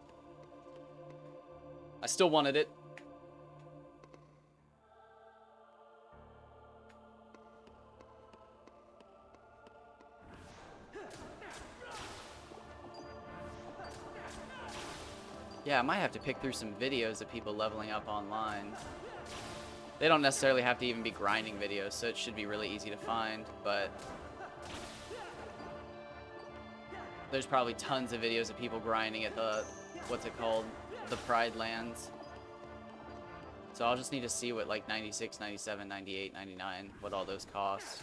I still wanted it. Yeah, I might have to pick through some videos of people leveling up online. They don't necessarily have to even be grinding videos, so it should be really easy to find, but there's probably tons of videos of people grinding at the, what's it called, the Pride Lands. So I'll just need to see what like 96, 97, 98, 99, what all those cost.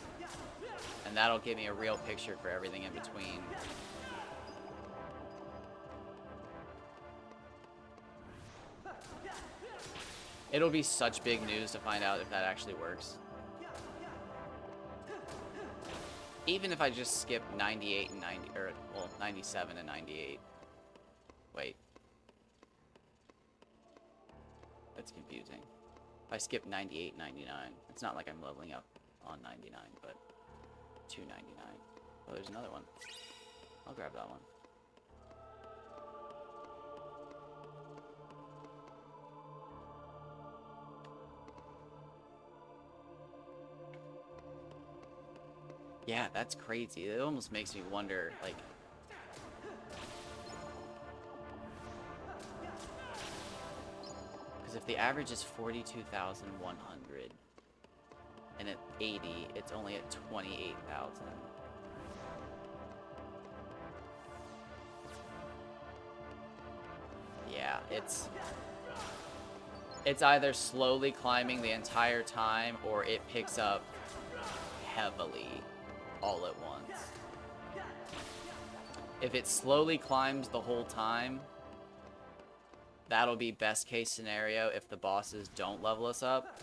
And that'll give me a real picture for everything in between. It'll be such big news to find out if that actually works. Even if I just skip 98 and 90, or, well, 97 and 98. Wait. That's confusing. If I skip 98, 99, it's not like I'm leveling up on 99, but 299. Oh, there's another one. I'll grab that one. Yeah, that's crazy. It almost makes me wonder, like, because if the average is 42,100 and at 80, it's only at 28,000. Yeah, it's either slowly climbing the entire time or it picks up heavily all at once. If it slowly climbs the whole time, that'll be best case scenario if the bosses don't level us up.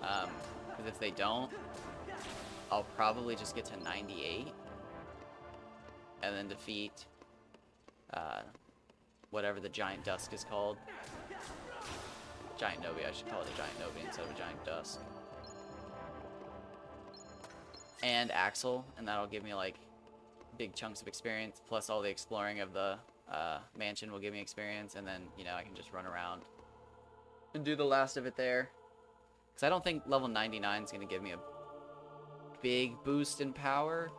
Because if they don't, I'll probably just get to 98 and then defeat whatever the giant dusk is called. Giant Novi, I should call it a giant Novi instead of a giant dusk. And Axel, and that'll give me like big chunks of experience, plus all the exploring of the mansion will give me experience, and then, you know, I can just run around and do the last of it there. Because I don't think level 99 is going to give me a big boost in power.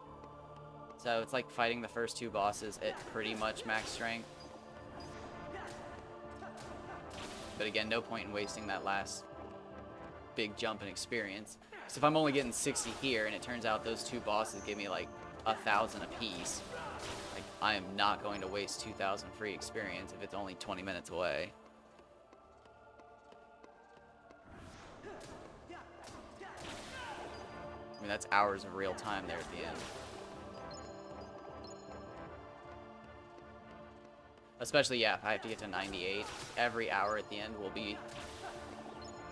So it's like fighting the first two bosses at pretty much max strength. But again, no point in wasting that last big jump in experience. So if I'm only getting 60 here, and it turns out those two bosses give me like 1,000 apiece, like, I am not going to waste 2,000 free experience if it's only 20 minutes away. I mean, that's hours of real time there at the end. Especially, yeah, if I have to get to 98, every hour at the end will be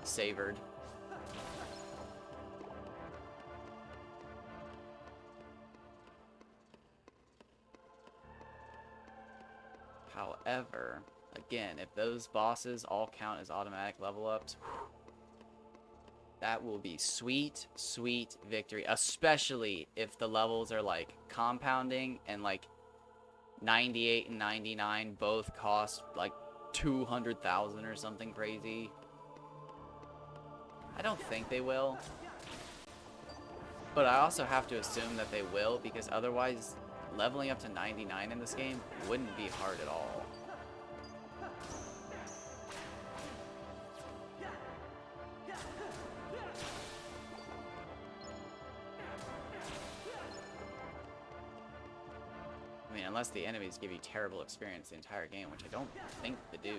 savored. However, again, if those bosses all count as automatic level ups, that will be sweet, sweet victory. Especially if the levels are like compounding and like 98 and 99 both cost like 200,000 or something crazy. I don't think they will. But I also have to assume that they will, because otherwise leveling up to 99 in this game wouldn't be hard at all. I mean, unless the enemies give you terrible experience the entire game, which I don't think they do.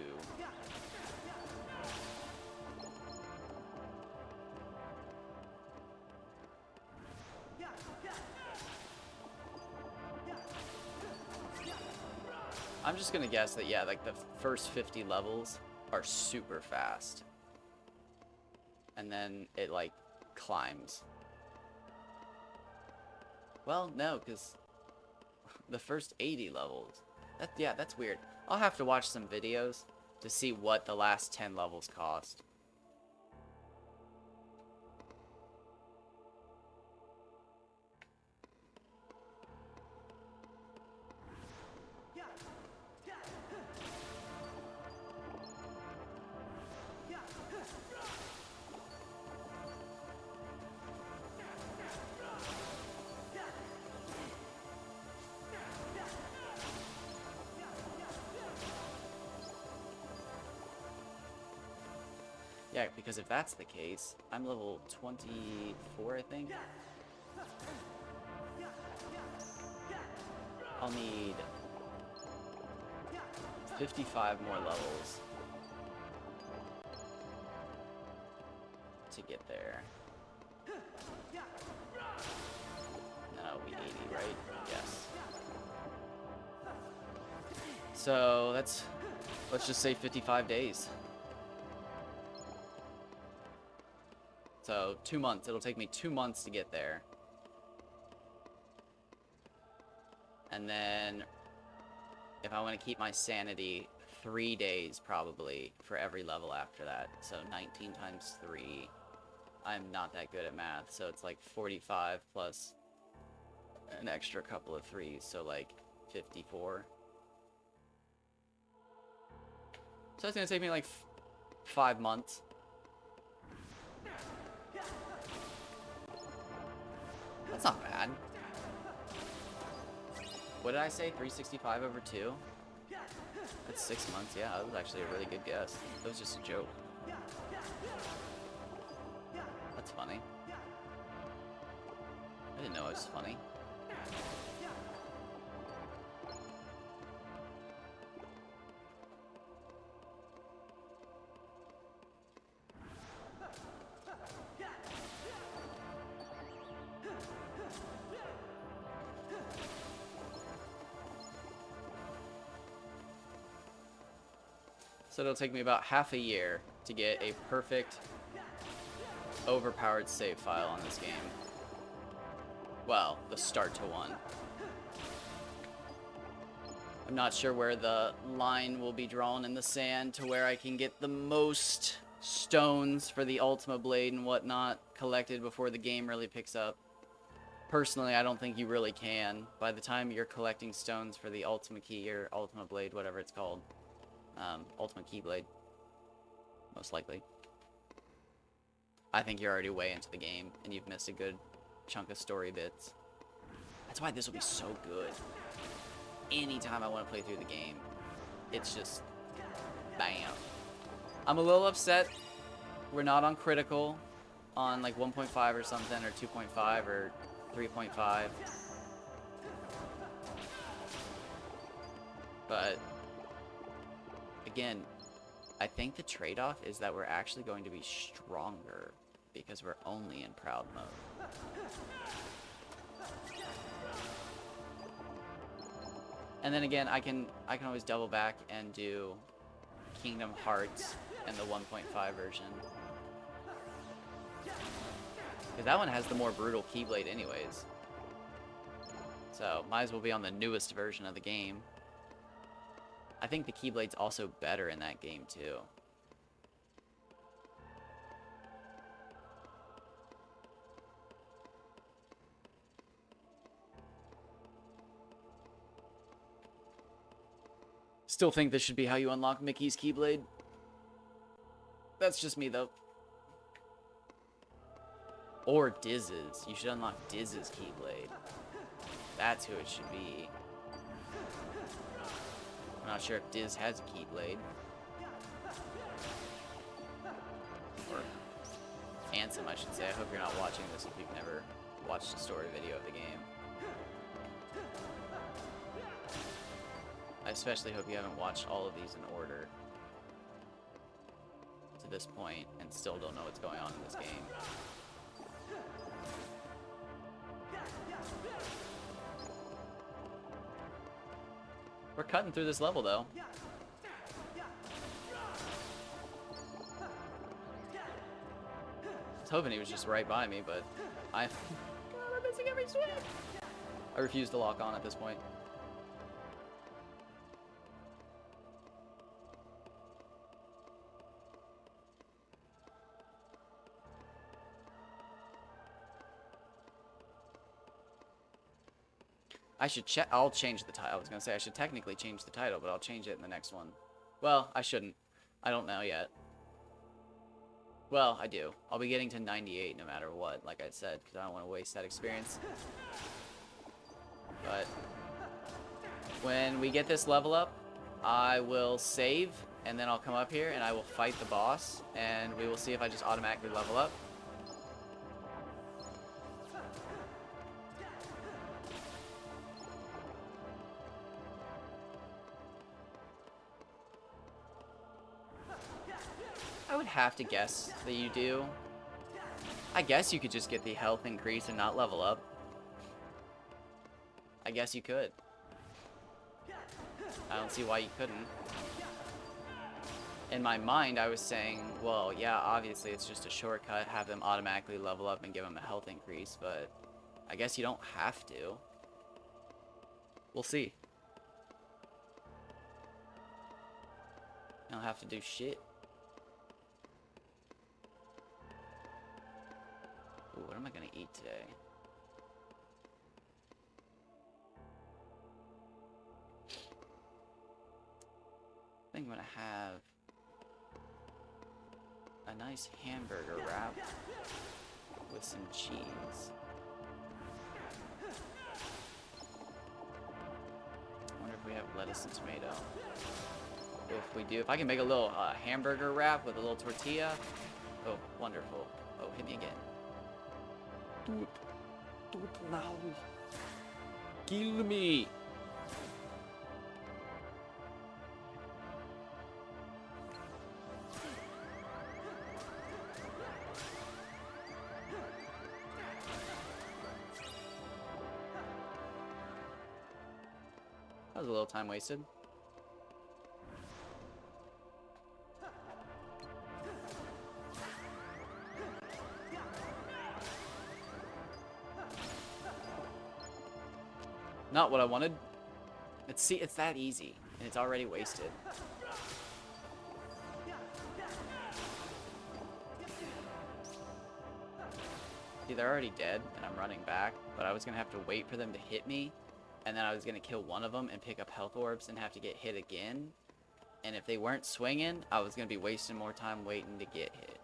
I'm just gonna guess that, yeah, like the first 50 levels are super fast. And then it, like, climbs. Well, no, because the first 80 levels. Yeah, that's weird. I'll have to watch some videos to see what the last 10 levels cost. Yeah, because if that's the case, I'm level 24, I think. I'll need 55 more levels to get there. That'll be 80, right? Yes. So let's just say 55 days. So 2 months. It'll take me 2 months to get there. And then if I want to keep my sanity, 3 days probably for every level after that. So 19 times 3. I'm not that good at math, so it's like 45 plus an extra couple of 3s, so like 54. So it's gonna take me like 5 months. That's not bad. What did I say? 365 over 2? That's 6 months. Yeah, that was actually a really good guess. That was just a joke. That's funny. I didn't know it was funny. So it'll take me about half a year to get a perfect overpowered save file on this game. Well, the start to one. I'm not sure where the line will be drawn in the sand to where I can get the most stones for the Ultima Blade and whatnot collected before the game really picks up. Personally, I don't think you really can. By the time you're collecting stones for the Ultima Key or Ultima Blade, whatever it's called. Ultima Keyblade. Most likely. I think you're already way into the game and you've missed a good chunk of story bits. That's why this will be so good. Anytime I want to play through the game, it's just bam. I'm a little upset we're not on critical on like 1.5 or something, or 2.5 or 3.5. But again, I think the trade-off is that we're actually going to be stronger because we're only in proud mode. And then again, I can always double back and do Kingdom Hearts and the 1.5 version. Because that one has the more brutal Keyblade anyways. So, might as well be on the newest version of the game. I think the Keyblade's also better in that game too. Still think this should be how you unlock Mickey's Keyblade. That's just me, though. Or Diz's. You should unlock Diz's Keyblade. That's who it should be. I'm not sure if Diz has a Keyblade. Or Ansem, I should say. I hope you're not watching this if you've never watched a story video of the game. I especially hope you haven't watched all of these in order to this point and still don't know what's going on in this game. We're cutting through this level though. I was hoping he was just right by me, but I'm missing every swing. I refuse to lock on at this point. I should check. I'll change the title. I was gonna say I should technically change the title, but I'll change it in the next one. Well, I shouldn't. I don't know yet. Well, I do. I'll be getting to 98 no matter what, like I said, because I don't want to waste that experience. But when we get this level up, I will save, and then I'll come up here and I will fight the boss, and we will see if I just automatically level up. I would have to guess that you do. I guess you could just get the health increase and not level up. I guess you could. I don't see why you couldn't. In my mind, I was saying, well, yeah, obviously it's just a shortcut, have them automatically level up and give them a health increase, but I guess you don't have to. We'll see. You don't have to do shit. Ooh, what am I gonna eat today? I think I'm gonna have a nice hamburger wrap with some cheese. I wonder if we have lettuce and tomato. If we do, if I can make a little hamburger wrap with a little tortilla. Oh, wonderful. Oh, hit me again. Do it now. Kill me. That was a little time wasted. Not what I wanted. It's that easy, and it's already wasted. See, they're already dead, and I'm running back, but I was gonna have to wait for them to hit me, and then I was gonna kill one of them and pick up health orbs and have to get hit again. And if they weren't swinging, I was gonna be wasting more time waiting to get hit.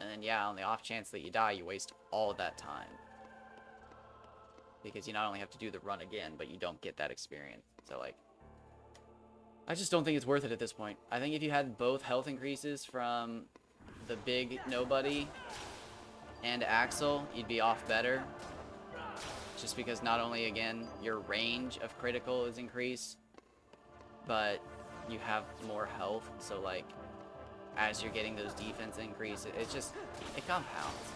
And then, yeah, on the off chance that you die, you waste all of that time. Because you not only have to do the run again, but you don't get that experience. So, like, I just don't think it's worth it at this point. I think if you had both health increases from the big nobody and Axel, you'd be off better. Just because not only, again, your range of critical is increased, but you have more health. So, like, as you're getting those defense increases, it compounds.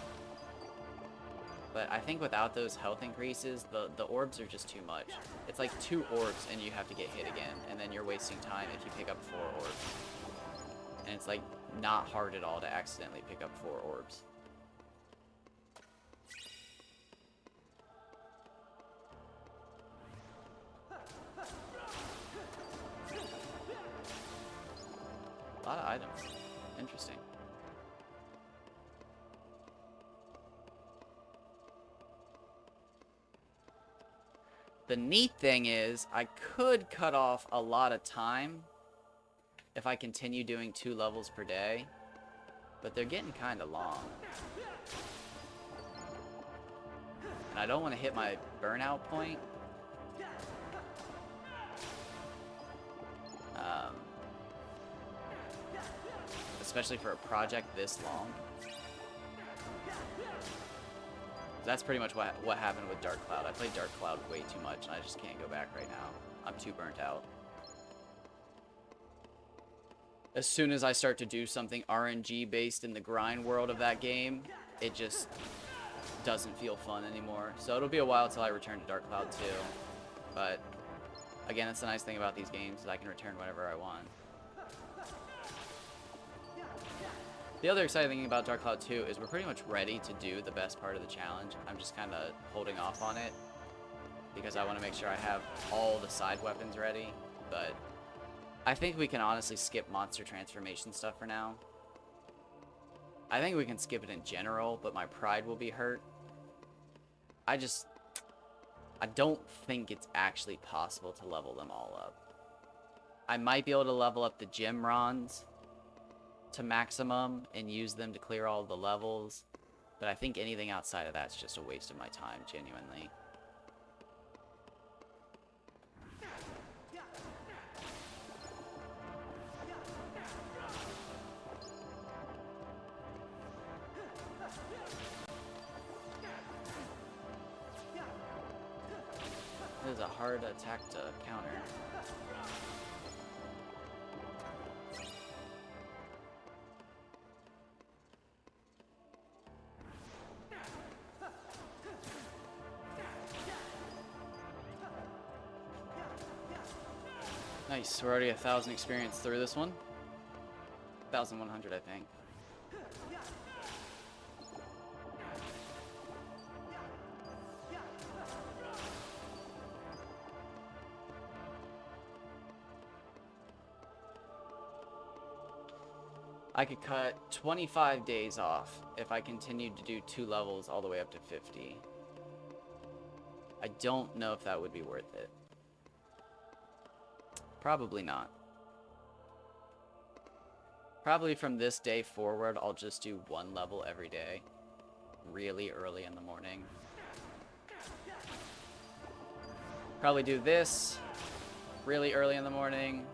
But I think without those health increases, the orbs are just too much. It's like 2 orbs and you have to get hit again, and then you're wasting time if you pick up 4 orbs. And it's like not hard at all to accidentally pick up 4 orbs. A lot of items. Interesting. The neat thing is, I could cut off a lot of time if I continue doing 2 levels per day, but they're getting kind of long. And I don't want to hit my burnout point. Especially for a project this long. That's pretty much what happened with Dark Cloud. I played Dark Cloud way too much, and I just can't go back right now. I'm too burnt out. As soon as I start to do something RNG based in the grind world of that game, it just doesn't feel fun anymore. So it'll be a while till I return to Dark Cloud 2. But again, that's the nice thing about these games, is I can return whenever I want. The other exciting thing about Dark Cloud 2 is we're pretty much ready to do the best part of the challenge. I'm just kind of holding off on it because I want to make sure I have all the side weapons ready. But I think we can honestly skip monster transformation stuff for now. I think we can skip it in general, but my pride will be hurt. I don't think it's actually possible to level them all up. I might be able to level up the gem Rons to maximum and use them to clear all the levels, but I think anything outside of that's just a waste of my time, genuinely. This is a hard attack to counter. Nice, we're already 1,000 experience through this one. 1,100, I think. I could cut 25 days off if I continued to do 2 levels all the way up to 50. I don't know if that would be worth it. Probably not. Probably from this day forward, I'll just do 1 level every day. Really early in the morning. Probably do this really early in the morning.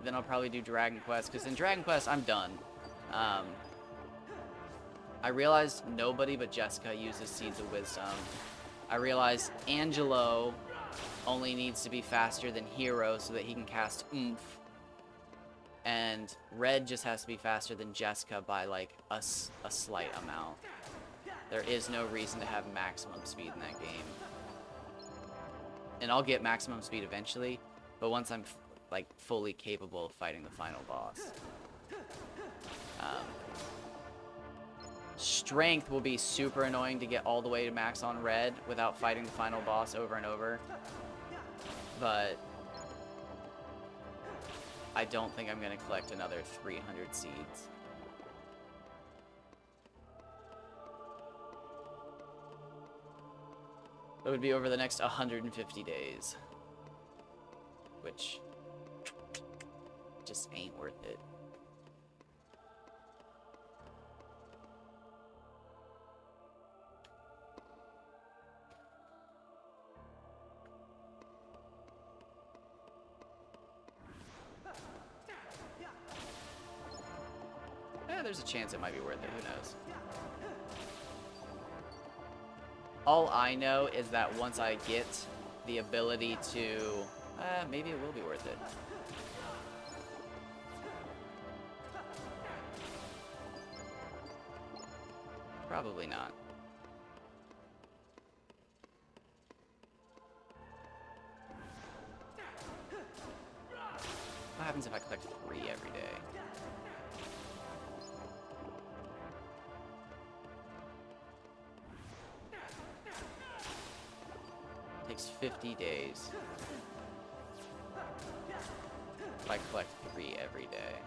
Then I'll probably do Dragon Quest, because in Dragon Quest, I'm done. I realized nobody but Jessica uses Seeds of Wisdom. I realized Angelo only needs to be faster than Hero so that he can cast Oomph. And Red just has to be faster than Jessica by, like, a slight amount. There is no reason to have maximum speed in that game. And I'll get maximum speed eventually, but once I'm like fully capable of fighting the final boss. Strength will be super annoying to get all the way to max on red without fighting the final boss over and over. But I don't think I'm going to collect another 300 seeds. That would be over the next 150 days. Which just ain't worth it. Yeah, there's a chance it might be worth it. Who knows? All I know is that once I get the ability to... maybe it will be worth it. Probably not. What happens if I collect 3 every day? Takes 50 days. If I collect 3 every day.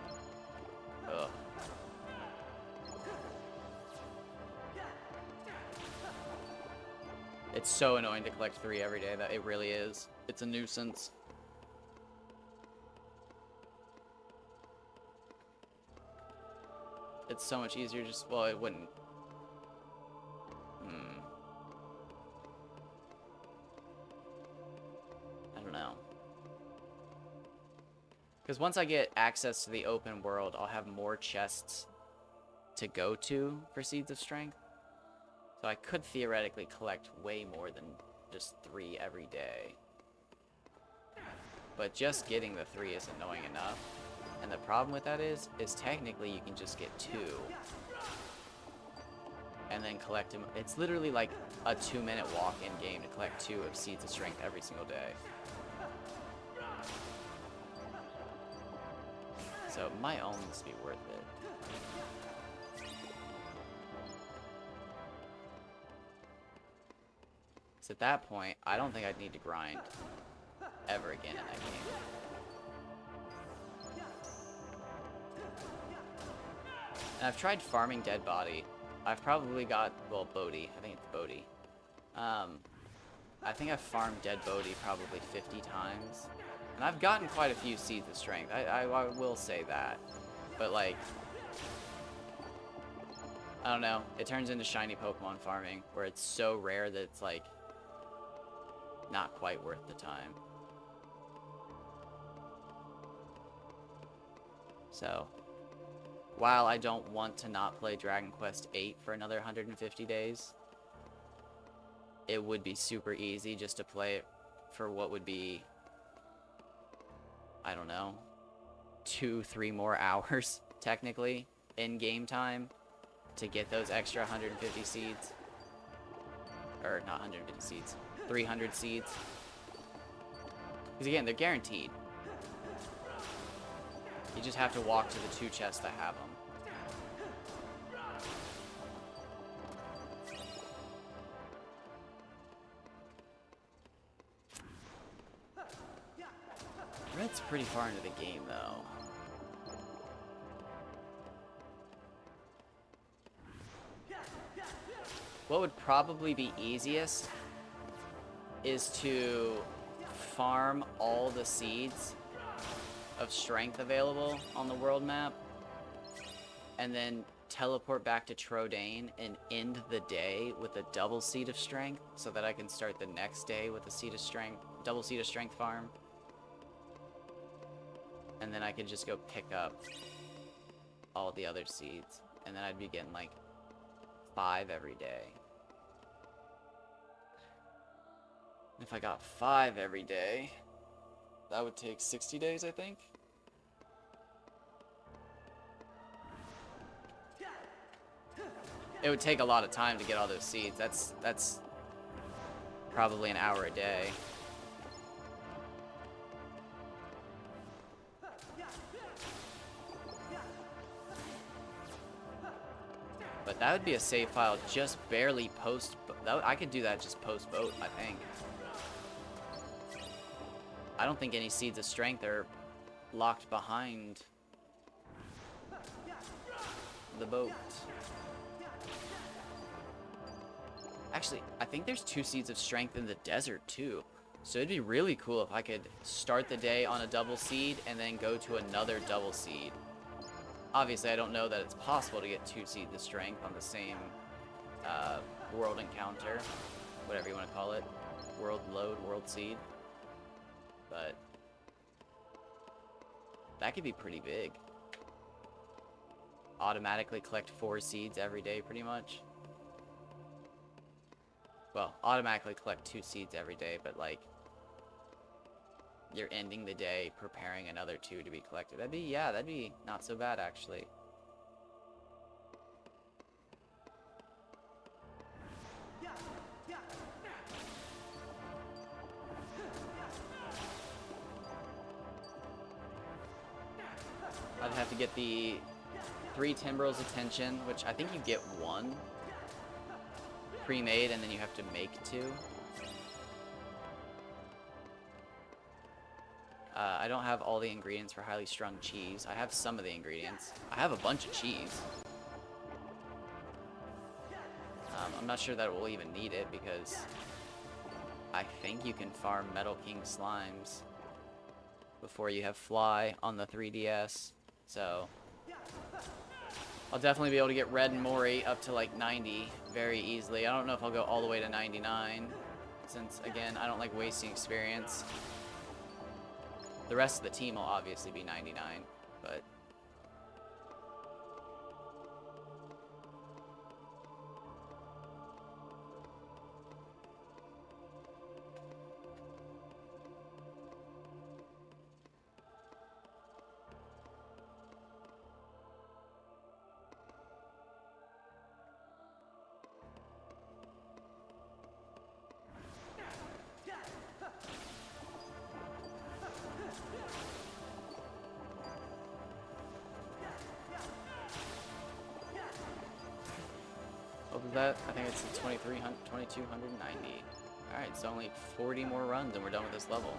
Ugh. It's so annoying to collect 3 every day, that it really is. It's a nuisance. It's so much easier just, well, it wouldn't. I don't know. Because once I get access to the open world, I'll have more chests to go to for Seeds of Strength. So I could theoretically collect way more than just 3 every day. But just getting the 3 is annoying enough. And the problem with that is technically you can just get 2. And then collect them. It's literally like a 2-minute walk in game to collect 2 of Seeds of Strength every single day. So it might almost be worth it. So at that point, I don't think I'd need to grind ever again in that game. And I've tried farming Dead Body. I've probably got, well, Bodhi. I think it's Bodhi. I think I've farmed Dead Bodhi probably 50 times. And I've gotten quite a few Seeds of Strength. I will say that. But, like, I don't know. It turns into shiny Pokemon farming, where it's so rare that it's, like, not quite worth the time. So, while I don't want to not play Dragon Quest VIII for another 150 days, it would be super easy just to play it for what would be, I don't know, 2-3 more hours, technically, in game time to get those extra 150 seeds. Or, not 150 seeds. 300 seeds. Because again, they're guaranteed. You just have to walk to the 2 chests that have them. Red's pretty far into the game, though. What would probably be easiest is to farm all the seeds of strength available on the world map and then teleport back to Trodain and end the day with a double seed of strength so that I can start the next day with a seed of strength, double seed of strength farm. And then I could just go pick up all the other seeds. And then I'd be getting like 5 every day. If I got 5 every day, that would take 60 days, I think. It would take a lot of time to get all those seeds. That's probably an hour a day. But But that would be a save file just barely post. I could do that just post boat, I think. I don't think any seeds of strength are locked behind the boat. Actually, I think there's 2 seeds of strength in the desert too. So it'd be really cool if I could start the day on a double seed and then go to another double seed. Obviously, I don't know that it's possible to get 2 seeds of strength on the same world encounter, whatever you want to call it. World load, world seed. But that could be pretty big. Automatically collect 4 seeds every day, pretty much. Well, automatically collect 2 seeds every day, but like, you're ending the day preparing another 2 to be collected. That'd be not so bad, actually. I'd have to get the 3 Timbrel's attention, which I think you get 1 pre-made, and then you have to make 2. I don't have all the ingredients for highly strung cheese. I have some of the ingredients. I have a bunch of cheese. I'm not sure that we'll even need it because I think you can farm Metal King slimes before you have Fly on the 3DS. So I'll definitely be able to get Red and Mori up to like 90 very easily. I don't know if I'll go all the way to 99 since, again, I don't like wasting experience. The rest of the team will obviously be 99, but what was that? I think it's 2290. Alright, so only 40 more runs and we're done with this level.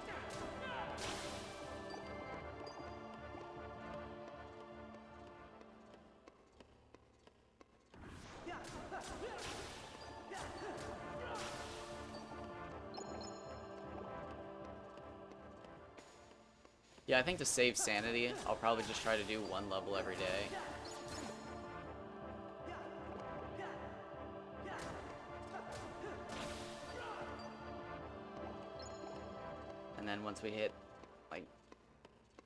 Yeah, I think to save sanity, I'll probably just try to do 1 level every day. And then once we hit, like,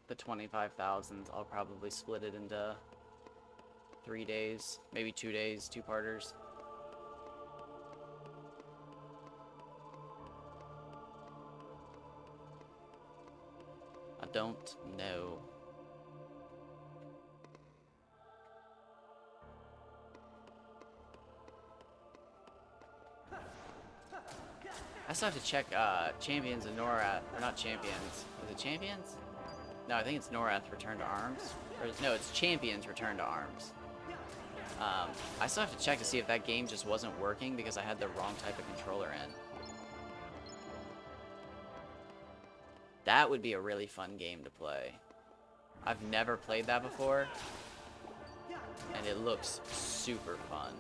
the 25,000s, I'll probably split it into 3 days, maybe 2 days, 2-parters. I don't know. I still have to check Champions and Norath, or not Champions. Is it Champions? No, I think it's Norath Return to Arms. Or no, it's Champions Return to Arms. I still have to check to see if that game just wasn't working because I had the wrong type of controller in. That would be a really fun game to play. I've never played that before, and it looks super fun.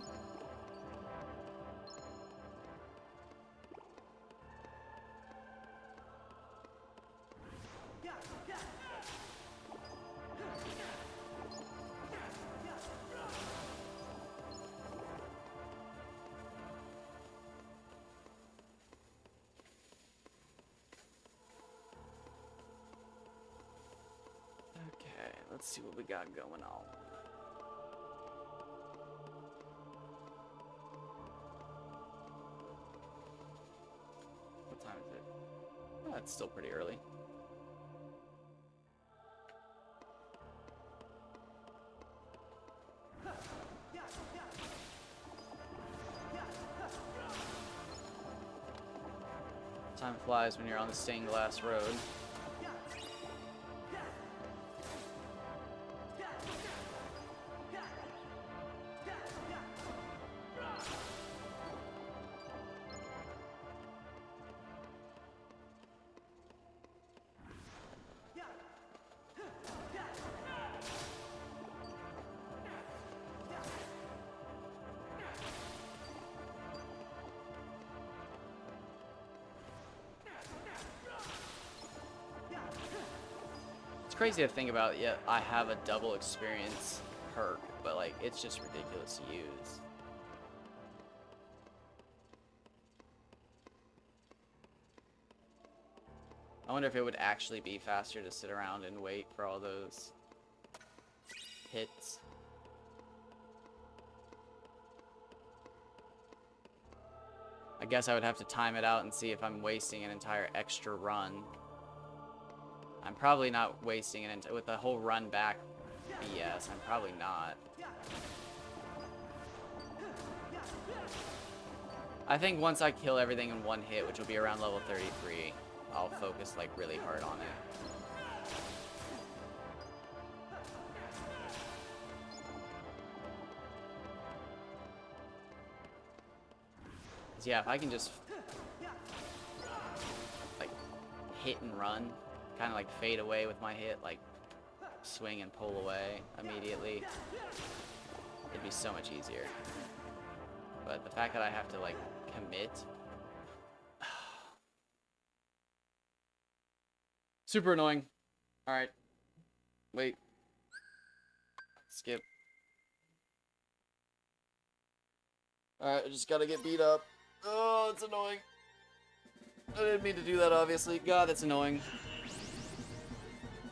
Let's see what we got going on. What time is it? Oh, it's still pretty early. Time flies when you're on the stained glass road. crazy to think about, yet I have a double experience perk, but like it's just ridiculous to use. I wonder if it would actually be faster to sit around and wait for all those hits. I guess I would have to time it out and see if I'm wasting an entire extra run. I'm probably not wasting it with the whole run back BS. I'm probably not. I think once I kill everything in one hit, which will be around level 33, I'll focus like really hard on it. So yeah, if I can just like hit and run, kind of like fade away with my hit, like swing and pull away immediately, it'd be so much easier. But the fact that I have to like commit, super annoying. All right, wait, skip. All right, I just gotta get beat up. Oh, it's annoying. I didn't mean to do that, obviously. God, that's annoying.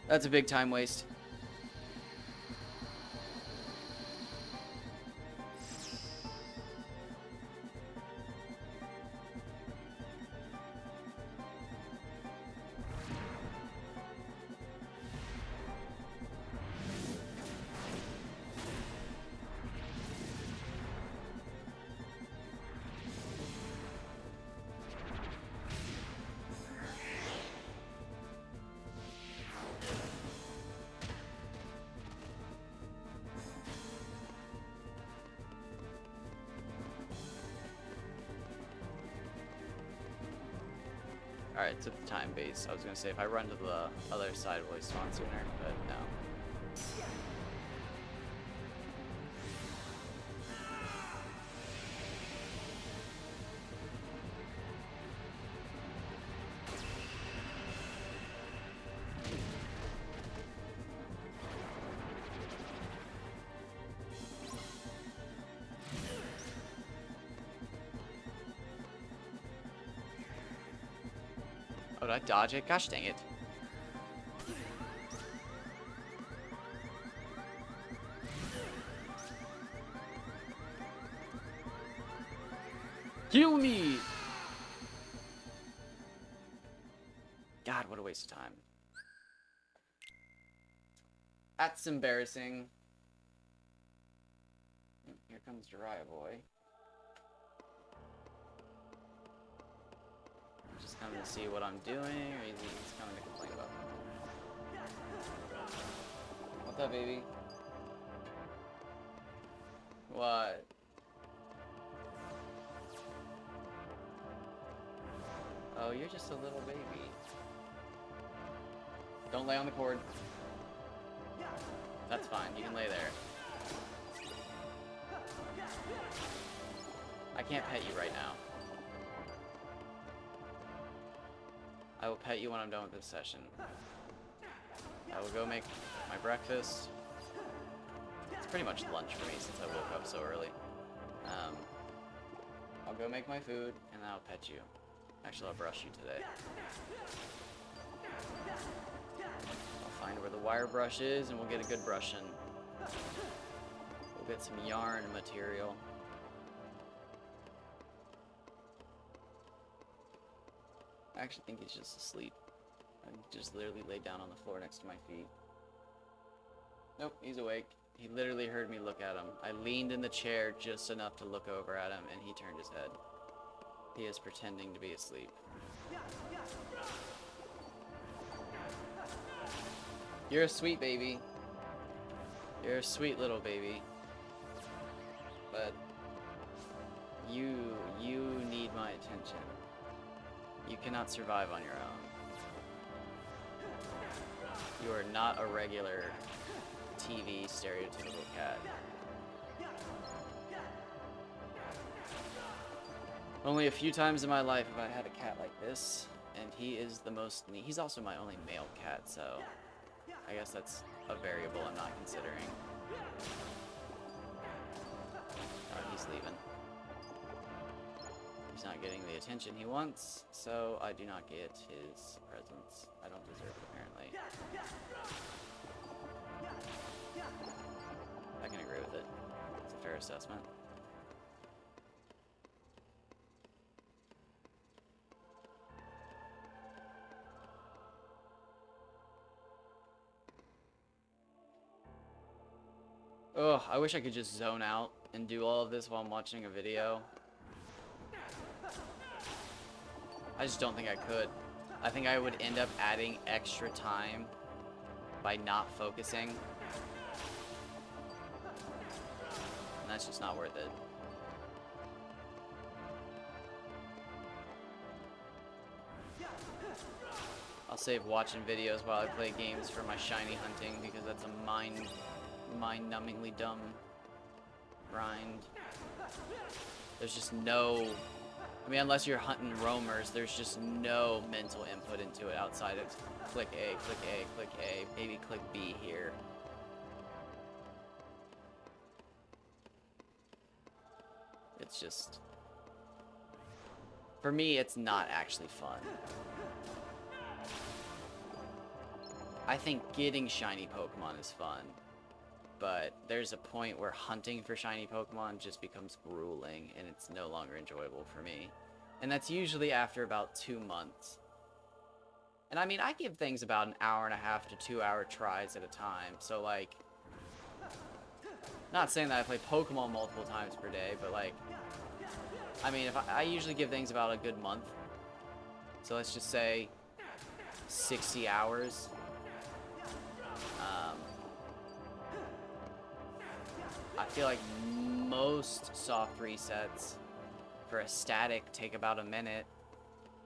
That's a big time waste. Alright, took the time base. I was gonna say if I run to the other side, will he spawn sooner? But no. Oh, did I dodge it? Gosh dang it. Kill me! God, what a waste of time. That's embarrassing. Here comes Jiraiya boy. Just coming to see what I'm doing, or is he just coming to complain about me? What's up, baby? What? Oh, you're just a little baby. Don't lay on the cord. That's fine, you can lay there. I can't pet you right now. I will pet you when I'm done with this session. I will go make my breakfast. It's pretty much lunch for me since I woke up so early. I'll go make my food, and then I'll pet you. Actually, I'll brush you today. I'll find where the wire brush is, and we'll get a good brushing. We'll get some yarn material. I actually think he's just asleep. I just literally laid down on the floor next to my feet. Nope, he's awake. He literally heard me look at him. I leaned in the chair just enough to look over at him, and he turned his head. He is pretending to be asleep. You're a sweet baby. You're a sweet little baby. But you need my attention. You cannot survive on your own. You are not a regular TV stereotypical cat. Only a few times in my life have I had a cat like this, and he is the most neat. He's also my only male cat, so I guess that's a variable I'm not considering. Oh, he's leaving. He's not getting the attention he wants, so I do not get his presence. I don't deserve it, apparently. I can agree with it. It's a fair assessment. Ugh, I wish I could just zone out and do all of this while I'm watching a video. I just don't think I could. I think I would end up adding extra time by not focusing. And that's just not worth it. I'll save watching videos while I play games for my shiny hunting because that's a mind-numbingly dumb grind. There's just no... I mean, unless you're hunting roamers, there's just no mental input into it outside of click A, click A, click A, maybe click B here. It's just... For me, it's not actually fun. I think getting shiny Pokemon is fun, but there's a point where hunting for shiny Pokemon just becomes grueling and it's no longer enjoyable for me. And that's usually after about 2 months. And I mean, I give things about an 1.5 to 2 hour tries at a time, so like, not saying that I play Pokemon multiple times per day, but like, I mean, if I usually give things about a good month. So let's just say 60 hours. I feel like most soft resets for a static take about a minute.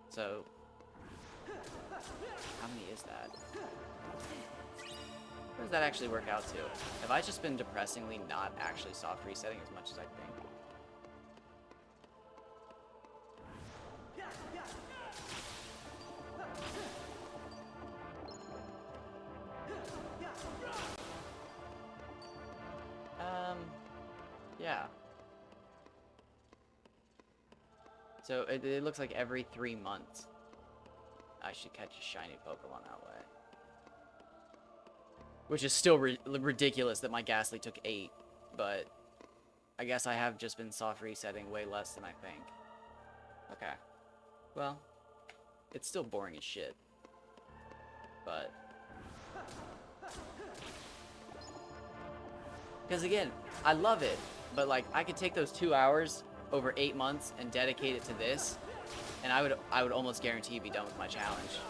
So, how many is that? What does that actually work out to? Have I just been depressingly not actually soft resetting as much as I think? Yeah. So it looks like every 3 months I should catch a shiny Pokemon that way. Which is still ridiculous that my Ghastly took 8, but I guess I have just been soft resetting way less than I think. Okay. Well, it's still boring as shit. But... Because again, I love it, but like, I could take those 2 hours over 8 months and dedicate it to this, and I would almost guarantee be done with my challenge,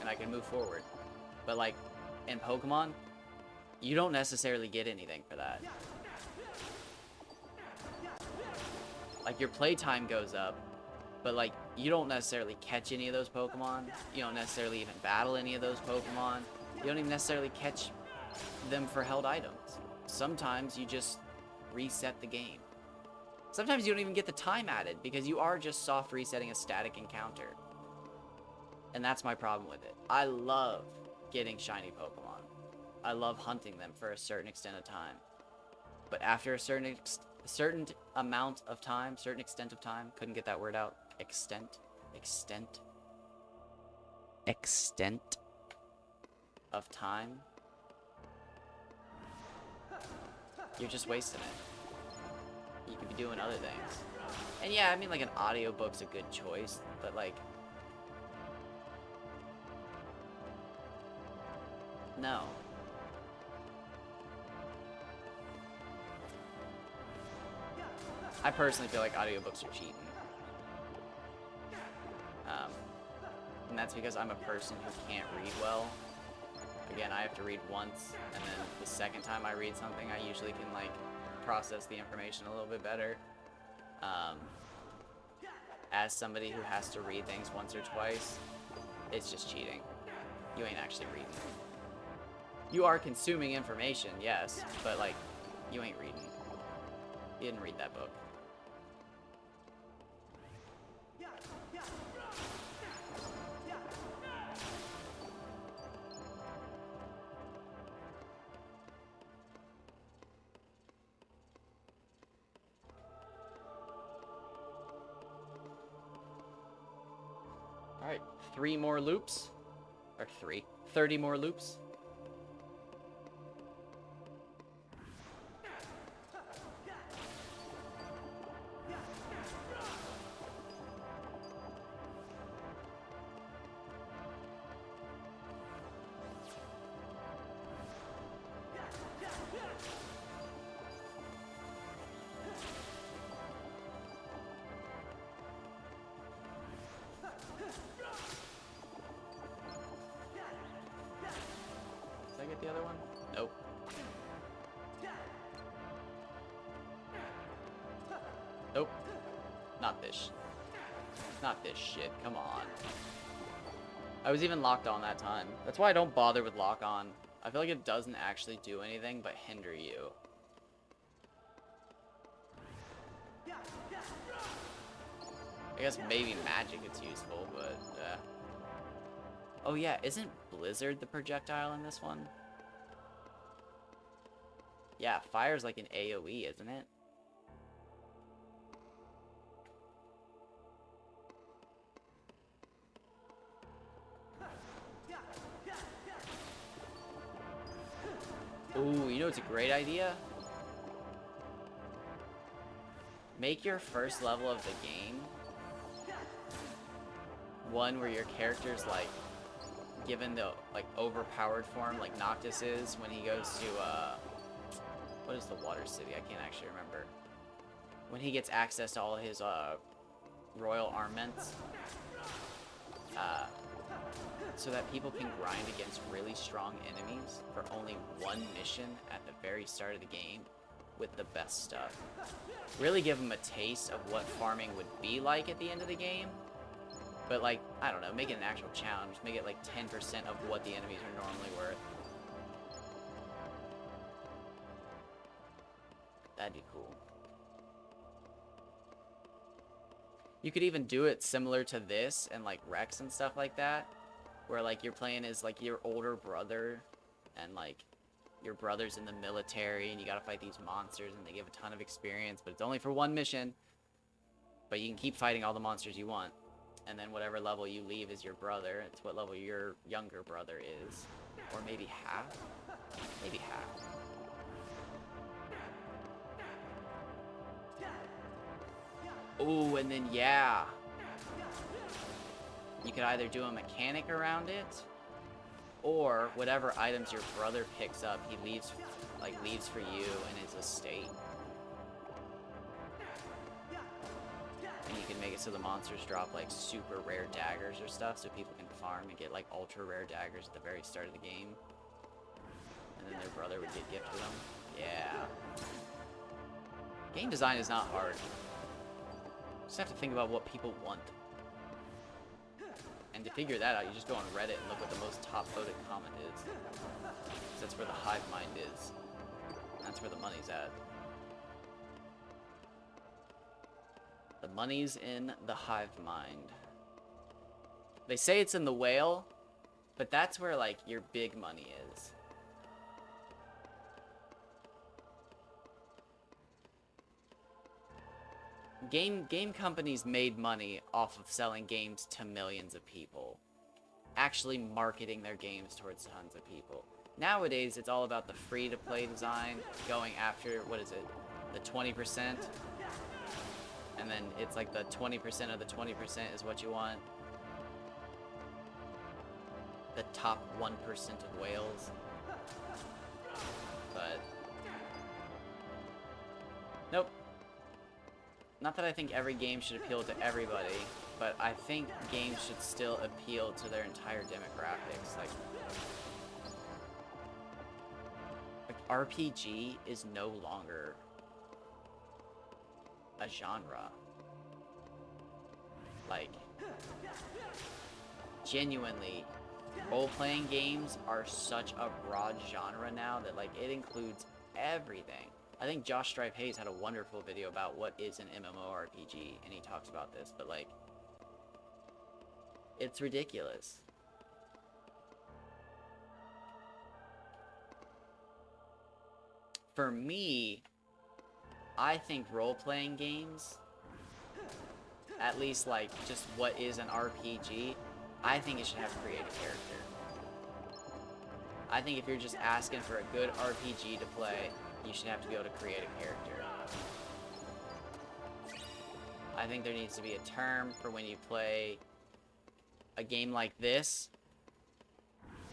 and I can move forward. But like, in Pokemon, you don't necessarily get anything for that. Like, your playtime goes up, but like, you don't necessarily catch any of those Pokemon. You don't necessarily even battle any of those Pokemon. You don't even necessarily catch them for held items. Sometimes you just reset the game. Sometimes you don't even get the time added because you are just soft resetting a static encounter. And that's my problem with it. I love getting shiny Pokemon. I love hunting them for a certain extent of time. But after a certain amount of time, certain extent of time, couldn't get that word out. Extent of time, you're just wasting it. You could be doing other things. And yeah, I mean, like, an audiobook's a good choice, but like, no. I personally feel like audiobooks are cheating. And that's because I'm a person who can't read well. Again, I have to read once, and then the second time I read something, I usually can, like, process the information a little bit better. As somebody who has to read things once or twice, it's just cheating. You ain't actually reading. You are consuming information, yes, but, like, you ain't reading. You didn't read that book. 3 more loops. Or 30 more loops. Did I get the other one? Nope. Nope. Not this. Not this shit. Come on. I was even locked on that time. That's why I don't bother with lock on. I feel like it doesn't actually do anything but hinder you. I guess maybe magic it's useful, but oh yeah, isn't Blizzard the projectile in this one? Yeah, fire's like an AoE, isn't it? Ooh, you know what's a great idea? Make your first level of the game one where your character's like given the like overpowered form like Noctis is when he goes to what is the water city? I can't actually remember. When he gets access to all his royal armaments. So that people can grind against really strong enemies for only one mission at the very start of the game with the best stuff. Really give them a taste of what farming would be like at the end of the game. But like, I don't know, make it an actual challenge. Make it like 10% of what the enemies are normally worth. That'd be cool. You could even do it similar to this and like Rex and stuff like that. Where like you're playing as like your older brother and like your brother's in the military and you gotta fight these monsters and they give a ton of experience, but it's only for one mission. But you can keep fighting all the monsters you want. And then whatever level you leave is your brother. It's what level your younger brother is. Or maybe half? Maybe half. Oh, and then yeah. You could either do a mechanic around it, or whatever items your brother picks up, he leaves for you in his estate. And you can make it so the monsters drop like super rare daggers or stuff, so people can farm and get like ultra rare daggers at the very start of the game. And then their brother would get gifted them. Yeah. Game design is not hard. Just have to think about what people want. And to figure that out, you just go on Reddit and look what the most top-voted comment is. 'Cause that's where the hive mind is. And that's where the money's at. The money's in the hive mind. They say it's in the whale, but that's where, like, your big money is. Game companies made money off of selling games to millions of people. Actually marketing their games towards tons of people. Nowadays, it's all about the free-to-play design, going after, what is it, the 20%? And then it's like the 20% of the 20% is what you want. The top 1% of whales. But nope. Not that I think every game should appeal to everybody, but I think games should still appeal to their entire demographics. Like RPG is no longer a genre. Like, genuinely, role-playing games are such a broad genre now that, like, it includes everything. I think Josh Stripe Hayes had a wonderful video about what is an MMORPG, and he talks about this, but, like, it's ridiculous. For me, I think role-playing games, at least, like, just what is an RPG, I think you should have to create a character. I think if you're just asking for a good RPG to play, you should have to be able to create a character. I think there needs to be a term for when you play a game like this,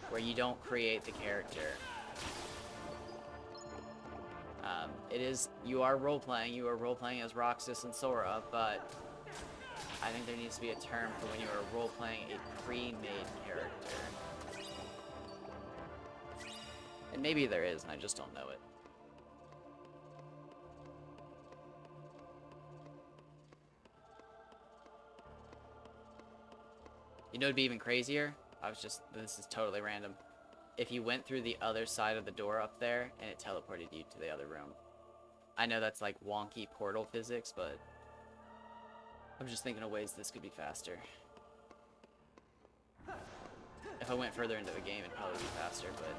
where you don't create the character. You are role-playing as Roxas and Sora, but I think there needs to be a term for when you are role-playing a pre-made character. And maybe there is, and I just don't know it. You know, it'd be even crazier? This is totally random. If you went through the other side of the door up there, and it teleported you to the other room. I know that's like wonky portal physics, but I'm just thinking of ways this could be faster. If I went further into the game, it'd probably be faster, but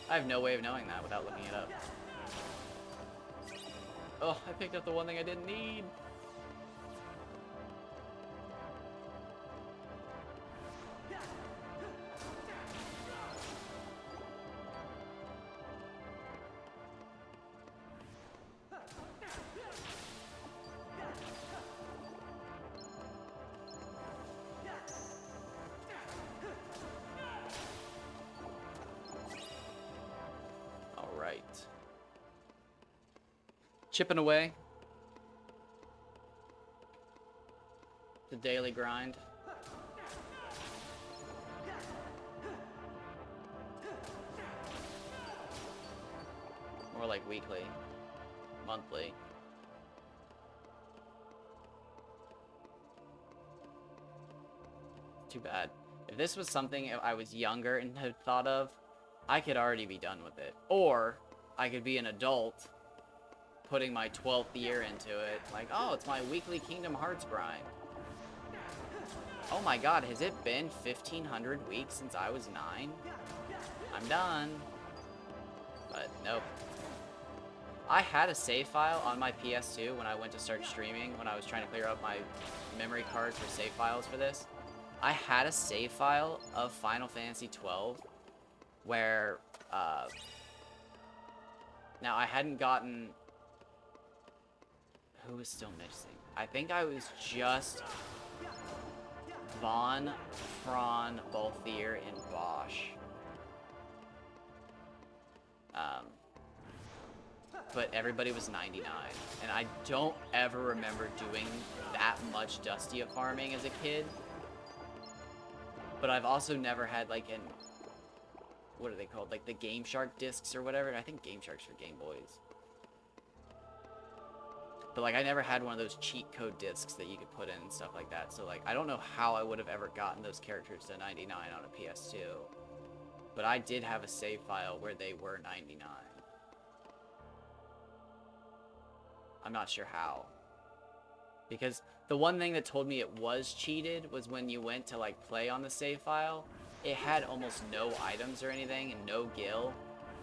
I have no way of knowing that without looking it up. Oh, I picked up the one thing I didn't need. Chipping away. The daily grind. More like weekly. Monthly. Too bad. If this was something I was younger and had thought of, I could already be done with it. Or I could be an adult putting my 12th year into it. Like, oh, it's my weekly Kingdom Hearts grind. Oh my god, has it been 1,500 weeks since I was 9? I'm done. But nope. I had a save file on my PS2 when I went to start streaming, when I was trying to clear up my memory card for save files for this. I had a save file of Final Fantasy 12 where, now I hadn't gotten... Who was still missing? I think I was just Vaughn, Fran, Balthier, and Bosch. But everybody was 99. And I don't ever remember doing that much Dustia farming as a kid. But I've also never had like an... What are they called? Like the Game Shark discs or whatever? I think Game Shark's for Game Boys. But, like, I never had one of those cheat code discs that you could put in and stuff like that. So, like, I don't know how I would have ever gotten those characters to 99 on a PS2. But I did have a save file where they were 99. I'm not sure how. Because the one thing that told me it was cheated was when you went to, like, play on the save file. It had almost no items or anything and no gil.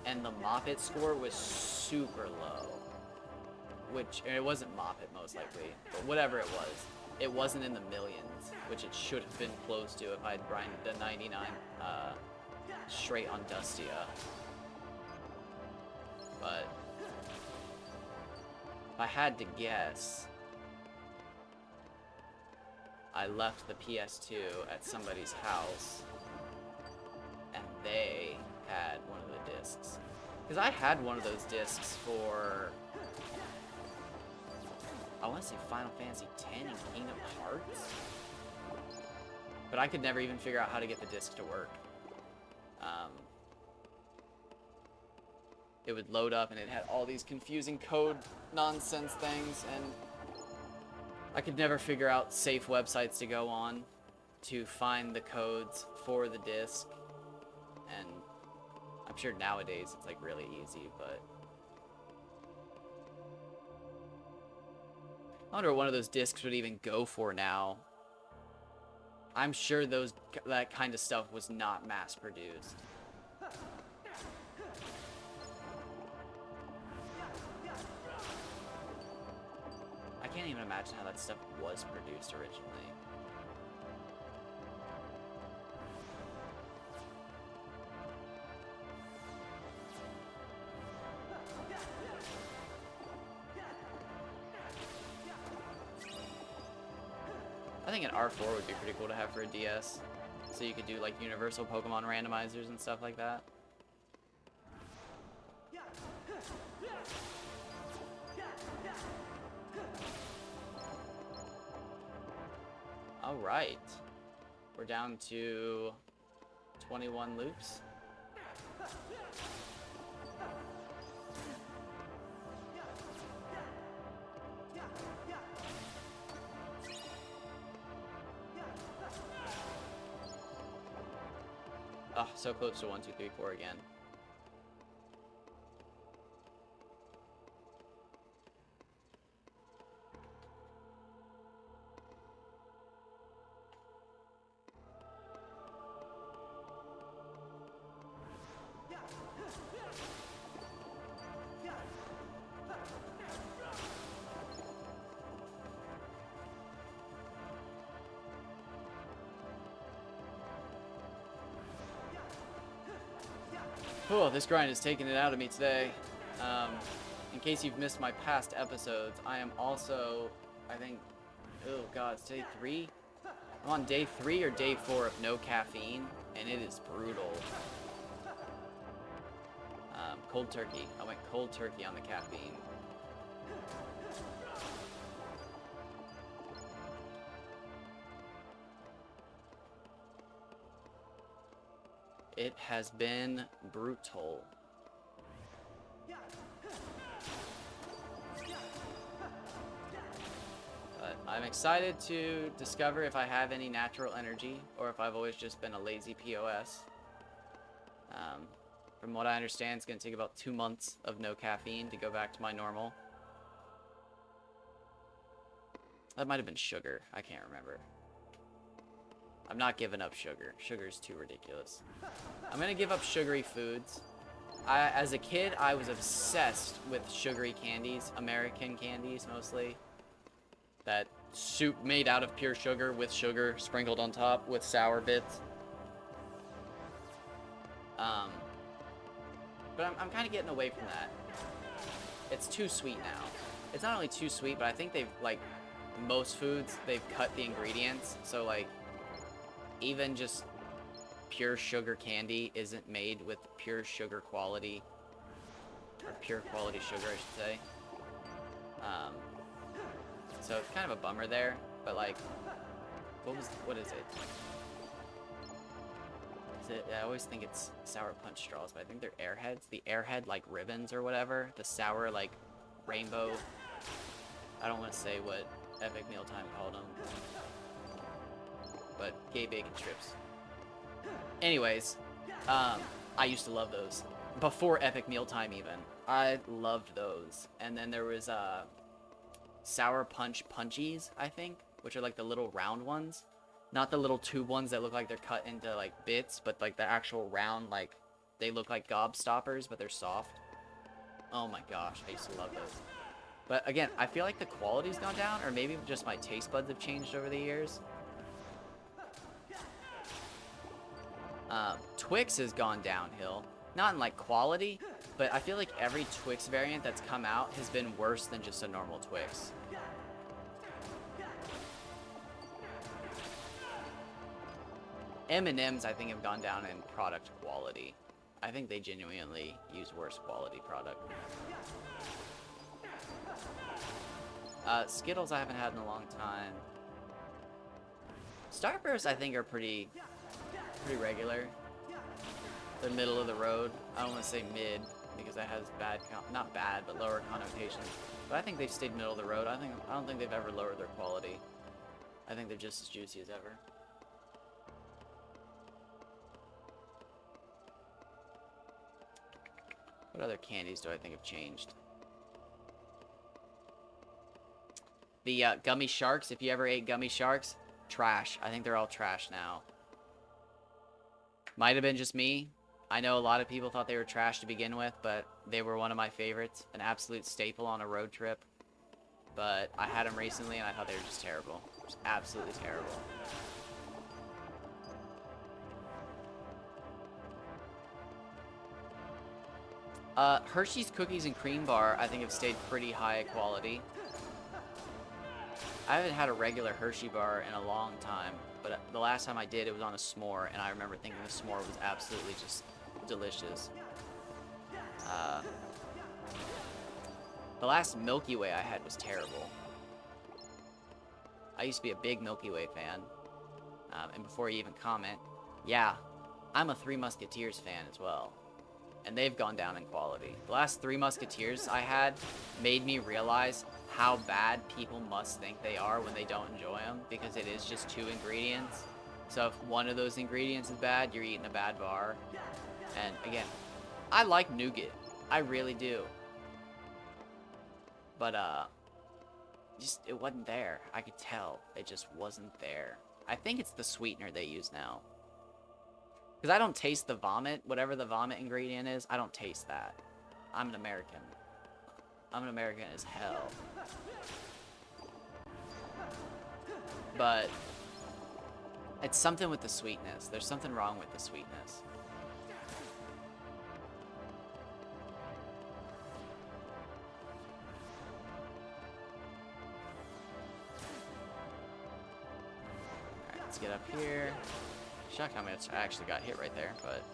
And the Moppet score was super low. Which, it wasn't Moppet most likely, but whatever it wasn't in the millions, which it should have been close to if I'd grinded the 99 straight on Dustia. But if I had to guess, I left the PS2 at somebody's house, and they had one of the discs. Because I had one of those discs for... I want to say Final Fantasy X and Kingdom Hearts? But I could never even figure out how to get the disc to work. It would load up and it had all these confusing code nonsense things, and I could never figure out safe websites to go on to find the codes for the disc. And I'm sure nowadays it's like really easy, but I wonder what one of those discs would even go for now. I'm sure that kind of stuff was not mass produced. I can't even imagine how that stuff was produced originally. think an R4 would be pretty cool to have for a DS. So you could do like universal Pokemon randomizers and stuff like that. Alright. We're down to 21 loops. Oh, so close to 1, 2, 3, 4 again. Oh, this grind is taking it out of me today. In case you've missed my past episodes, I am also, I think, oh god, it's day 3? I'm on day 3 or day 4 of no caffeine, and it is brutal. Cold turkey. I went cold turkey on the caffeine. It has been brutal. But I'm excited to discover if I have any natural energy or if I've always just been a lazy POS. From what I understand, it's going to take about 2 months of no caffeine to go back to my normal. That might have been sugar. I can't remember. I'm not giving up sugar. Sugar's too ridiculous. I'm gonna give up sugary foods. As a kid, I was obsessed with sugary candies, American candies mostly. That soup made out of pure sugar with sugar sprinkled on top with sour bits. But I'm kind of getting away from that. It's too sweet now. It's not only too sweet, but I think they've, like, most foods, they've cut the ingredients. So, like, even just pure sugar candy isn't made with pure sugar quality, or pure quality sugar, I should say. So it's kind of a bummer there, but like, what is it? I always think it's Sour Punch straws, but I think they're Airheads. The Airhead, like, ribbons or whatever. The sour, like, rainbow. I don't want to say what Epic Mealtime called them. But gay bacon strips. Anyways, I used to love those. Before Epic Mealtime even. I loved those. And then there was, Sour Punch Punchies, I think, which are like the little round ones. Not the little tube ones that look like they're cut into, like, bits, but, like, the actual round, like, they look like gobstoppers, but they're soft. Oh my gosh, I used to love those. But, again, I feel like the quality's gone down, or maybe just my taste buds have changed over the years. Twix has gone downhill. Not in, like, quality, but I feel like every Twix variant that's come out has been worse than just a normal Twix. M&M's, I think, have gone down in product quality. I think they genuinely use worse quality product. Skittles I haven't had in a long time. Starbursts, I think, are pretty regular. They're middle of the road. I don't want to say mid, because that has bad, not bad, but lower connotations. But I think they've stayed middle of the road. I don't think they've ever lowered their quality. I think they're just as juicy as ever. What other candies do I think have changed? The Gummy Sharks, if you ever ate Gummy Sharks, trash. I think they're all trash now. Might have been just me. I know a lot of people thought they were trash to begin with, but they were one of my favorites. An absolute staple on a road trip. But I had them recently, and I thought they were just terrible. Just absolutely terrible. Hershey's Cookies and Cream Bar, I think, have stayed pretty high quality. I haven't had a regular Hershey bar in a long time, but the last time I did, it was on a s'more, and I remember thinking the s'more was absolutely just delicious. The last Milky Way I had was terrible. I used to be a big Milky Way fan. And before you even comment, yeah, I'm a Three Musketeers fan as well. And they've gone down in quality. The last Three Musketeers I had made me realize how bad people must think they are when they don't enjoy them, because it is just 2 ingredients. So if one of those ingredients is bad, you're eating a bad bar. And again, I like nougat. I really do. But just it wasn't there. I could tell it just wasn't there. I think it's the sweetener they use now. Because I don't taste the vomit, whatever the vomit ingredient is, I don't taste that. I'm an American. I'm an American as hell. But it's something with the sweetness. There's something wrong with the sweetness. Alright, let's get up here. Shocked how much I actually got hit right there, but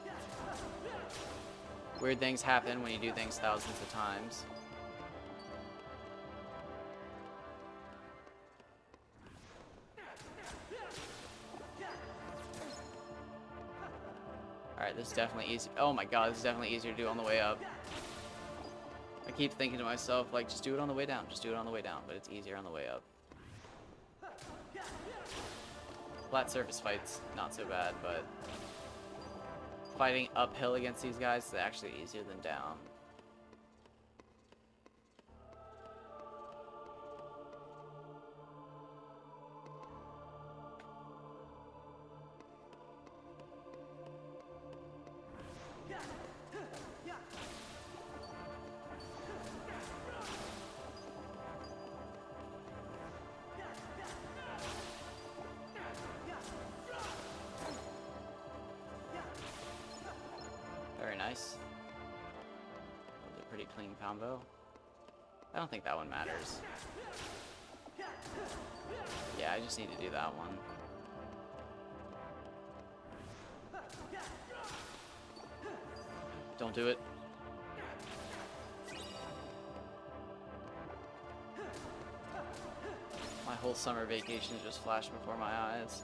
weird things happen when you do things thousands of times. Alright, this is definitely easy. Oh my god, this is definitely easier to do on the way up. I keep thinking to myself, like, just do it on the way down. Just do it on the way down, but it's easier on the way up. Flat surface fights, not so bad, but fighting uphill against these guys is actually easier than down. Very nice. That was a pretty clean combo. I don't think that one matters. Yeah, I just need to do that one. Don't do it. My whole summer vacation just flashed before my eyes.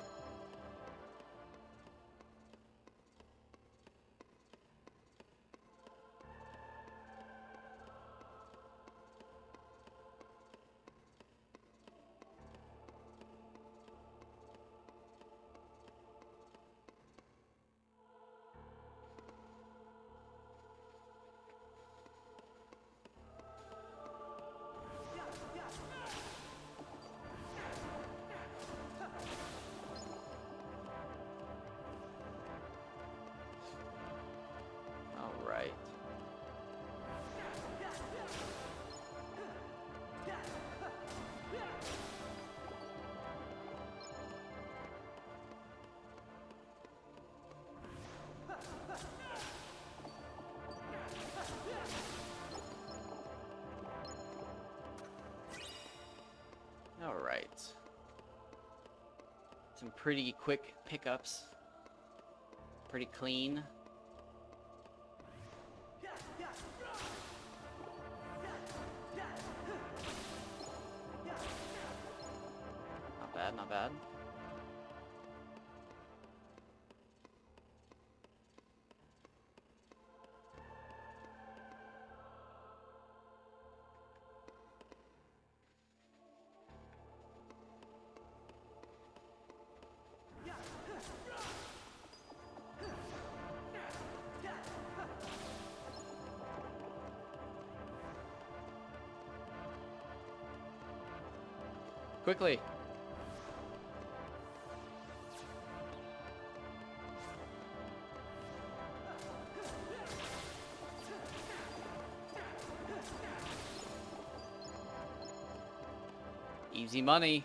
Alright. Alright. Some pretty quick pickups. Pretty clean. Not bad, not bad. Quickly. Easy money.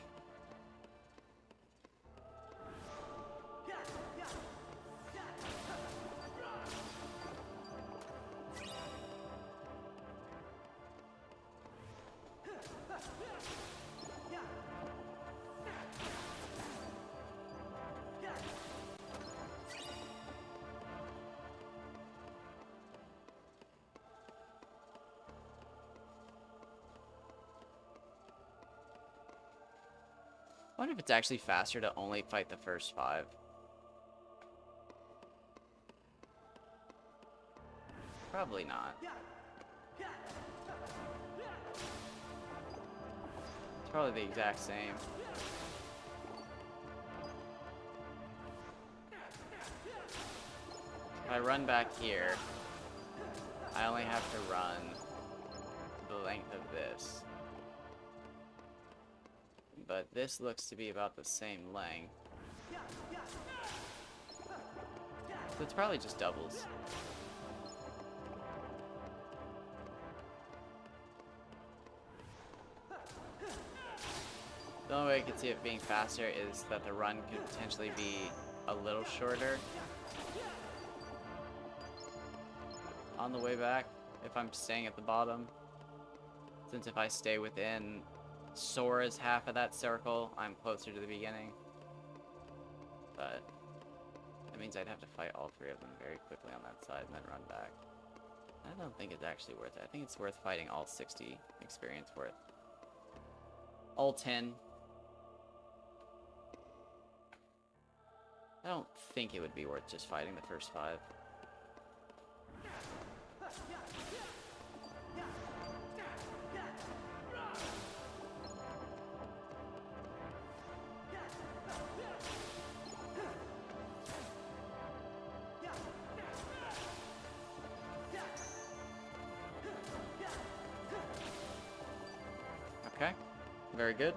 I wonder if it's actually faster to only fight the first 5. Probably not. It's probably the exact same. If I run back here, I only have to run the length of this. But this looks to be about the same length. So it's probably just doubles. The only way I could see it being faster is that the run could potentially be a little shorter on the way back if I'm staying at the bottom. Since if I stay within Sora's half of that circle, I'm closer to the beginning. But that means I'd have to fight all 3 of them very quickly on that side and then run back. I don't think it's actually worth it. I think it's worth fighting all 60 experience worth. All 10. I don't think it would be worth just fighting the first 5. Okay, very good.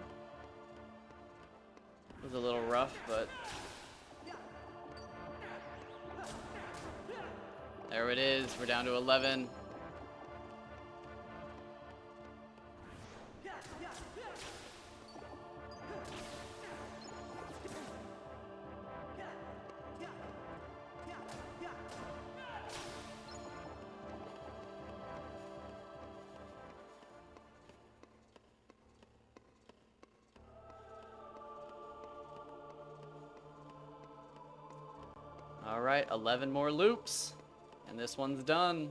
It was a little rough, but there it is. We're down to 11. All right, 11 more loops, and this one's done.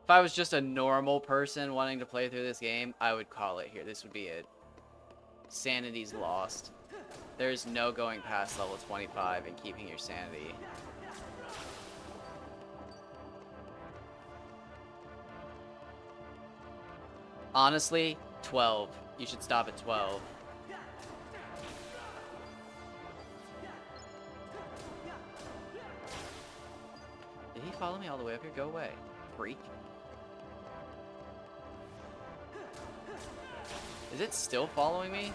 If I was just a normal person wanting to play through this game, I would call it here. This would be it. Sanity's lost. There's no going past level 25 and keeping your sanity. Honestly, 12. You should stop at 12. Did he follow me all the way up here? Go away, freak. Is it still following me?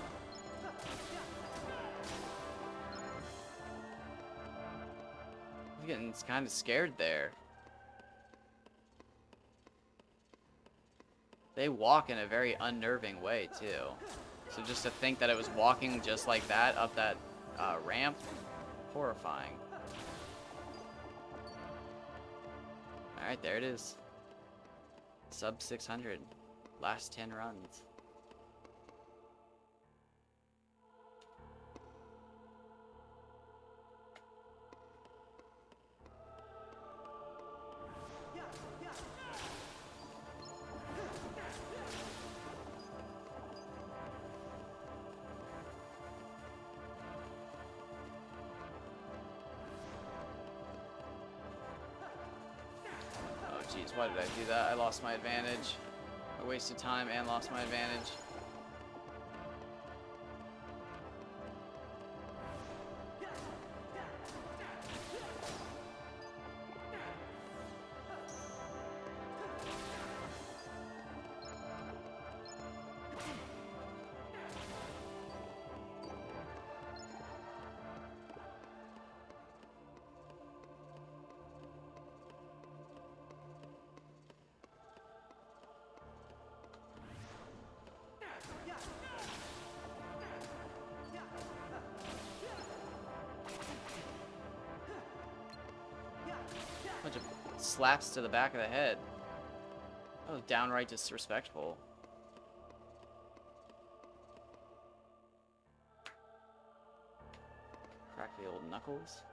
I'm getting kind of scared there. They walk in a very unnerving way, too. So just to think that it was walking just like that up that ramp, horrifying. Alright, there it is. Sub 600. Last 10 runs. Jeez, why did I do that? I lost my advantage. I wasted time and lost my advantage. Bunch of slaps to the back of the head. That was downright disrespectful. Crack the old knuckles.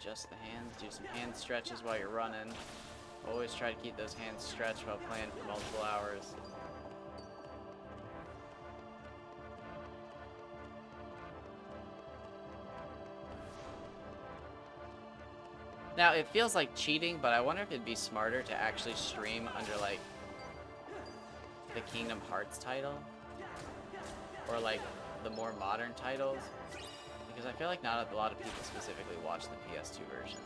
just the hands. Do some hand stretches while you're running. Always try to keep those hands stretched while playing for multiple hours. Now, it feels like cheating, but I wonder if it'd be smarter to actually stream under, like, the Kingdom Hearts title. Or, like, the more modern titles. Because I feel like not a lot of people specifically watch the PS2 version.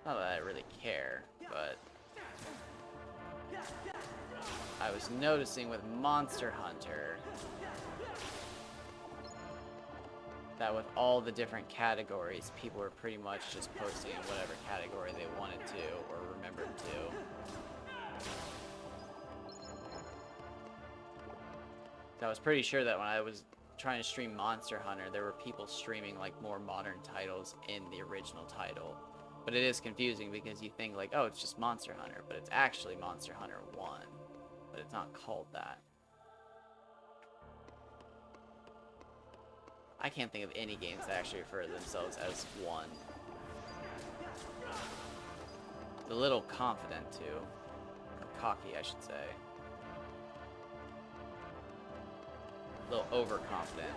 Not that I really care, but... I was noticing with Monster Hunter... that with all the different categories, people were pretty much just posting in whatever category they wanted to or remembered to. I was pretty sure that when I was trying to stream Monster Hunter, there were people streaming like more modern titles in the original title. But it is confusing because you think like, oh, it's just Monster Hunter, but it's actually Monster Hunter 1. But it's not called that. I can't think of any games that actually refer to themselves as 1. A little confident, too. Or cocky, I should say. A little overconfident.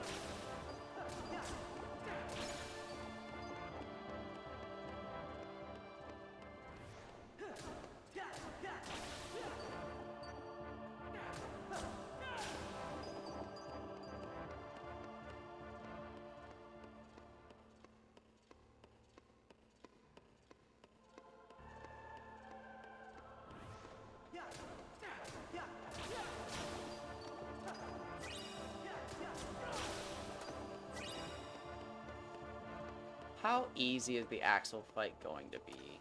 How easy is the Axel fight going to be?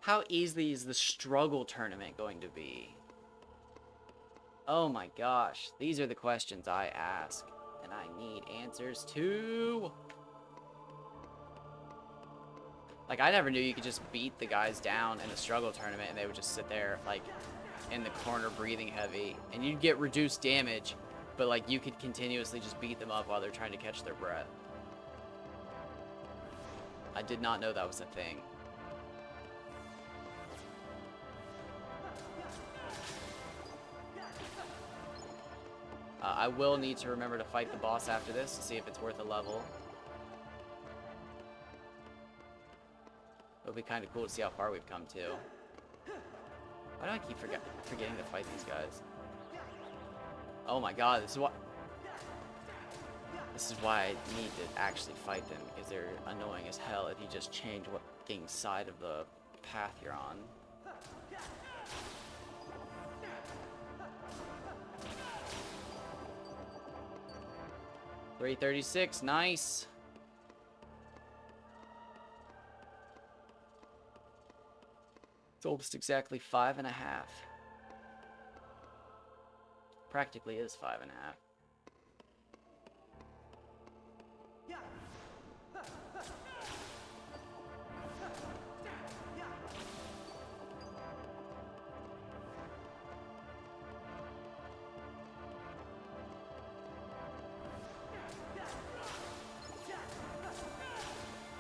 How easy is the struggle tournament going to be? Oh my gosh, these are the questions I ask, and I need answers to. Like, I never knew you could just beat the guys down in a struggle tournament and they would just sit there, like, in the corner breathing heavy, and you'd get reduced damage, but, like, you could continuously just beat them up while they're trying to catch their breath. I did not know that was a thing. I will need to remember to fight the boss after this to see if it's worth a level. It would be kind of cool to see how far we've come to. Why do I keep forgetting to fight these guys? Oh my god, this is why I need to actually fight them, because they're annoying as hell if you just change what fucking side of the path you're on. $336, nice. It's almost exactly 5.5. Practically is 5.5.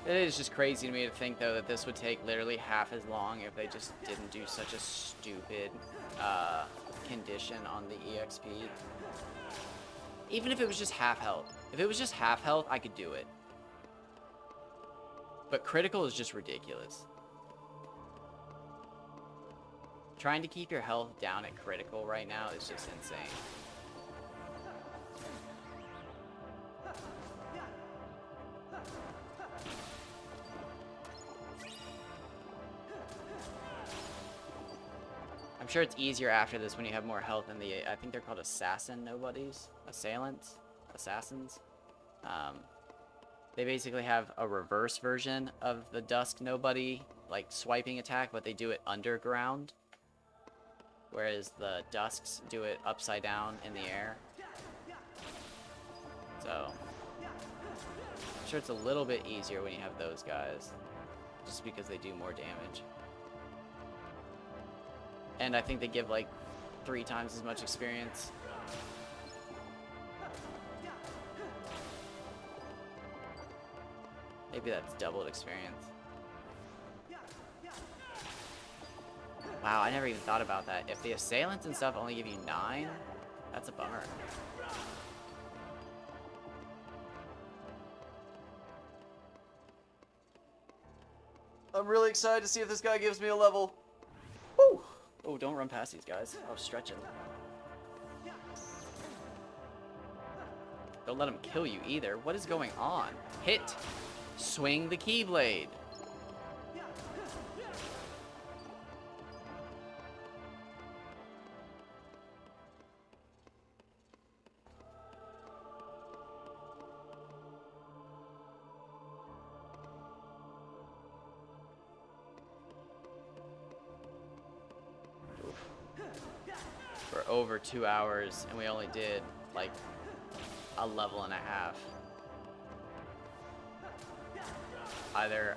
It is just crazy to me to think, though, that this would take literally half as long if they just didn't do such a stupid condition on the EXP. Even if it was just half health. If it was just half health, I could do it. But critical is just ridiculous. Trying to keep your health down at critical right now is just insane. I'm sure it's easier after this when you have more health in the, I think they're called assassin nobodies? Assailants? Assassins? They basically have a reverse version of the Dusk Nobody, like, swiping attack, but they do it underground. Whereas the Dusks do it upside down in the air. So, I'm sure it's a little bit easier when you have those guys. Just because they do more damage. And I think they give, like, 3 times as much experience. Maybe that's doubled experience. Wow, I never even thought about that. If the assailants and stuff only give you 9, that's a bummer. I'm really excited to see if this guy gives me a level. Woo! Oh, don't run past these guys. I was stretching. Don't let him kill you either. What is going on? Hit! Swing the Keyblade! For over 2 hours, and we only did like a level and a half. Either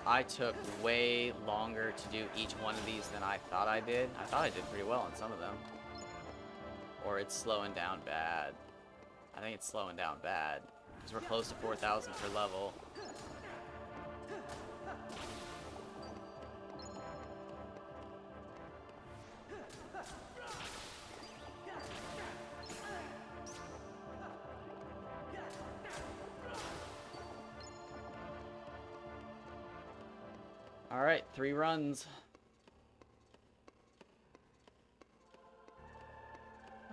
I took way longer to do each one of these than I thought I did. I thought I did pretty well on some of them. Or it's slowing down bad. I think it's slowing down bad. Because we're close to 4,000 per level. Alright, 3 runs.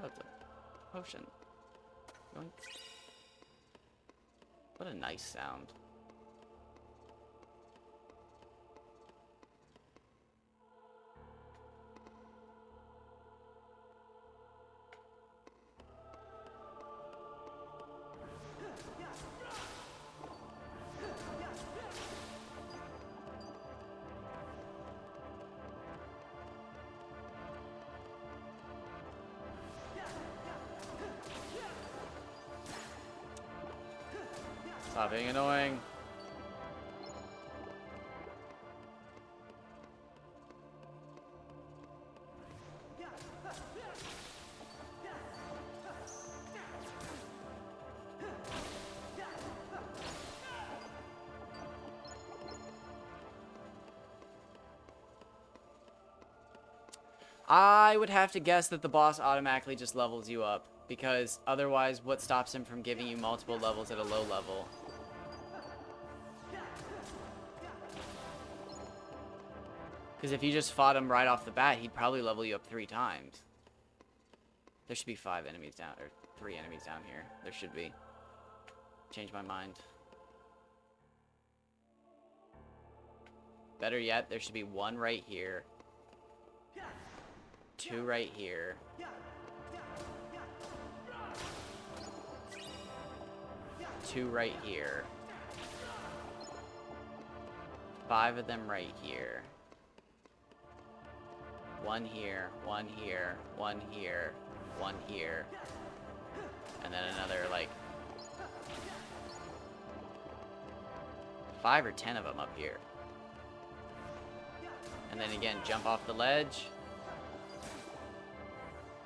Oh, it's a potion. Yoink. What a nice sound. Stop being annoying. I would have to guess that the boss automatically just levels you up, because otherwise what stops him from giving you multiple levels at a low level? Because if you just fought him right off the bat, he'd probably level you up 3 times. There should be 5 enemies down, or 3 enemies down here. There should be. Change my mind. Better yet, there should be 1 right here. 2 right here. 2 right here. 5 of them right here. 1 here, 1 here, 1 here, 1 here. And then another, like, 5 or 10 of them up here. And then again, jump off the ledge.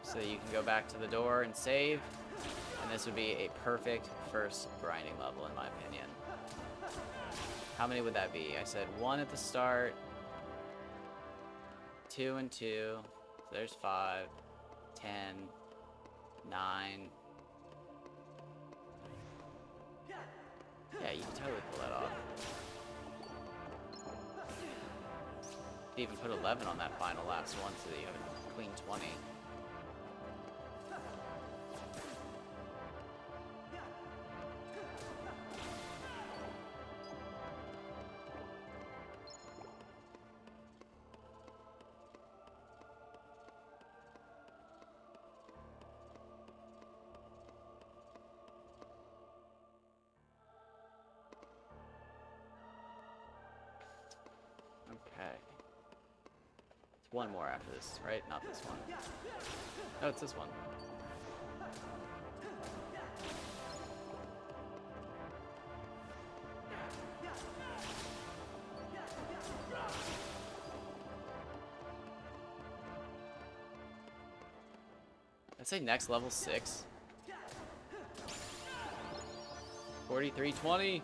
So that you can go back to the door and save. And this would be a perfect first grinding level, in my opinion. How many would that be? I said 1 at the start. 2 and 2. So there's 5, 10, 9. Yeah, you can totally pull that off. You even put 11 on that final last one so that you have a clean 20. Okay. It's 1 more after this, right? Not this one. No, it's this one. I'd say next level 6. 4320.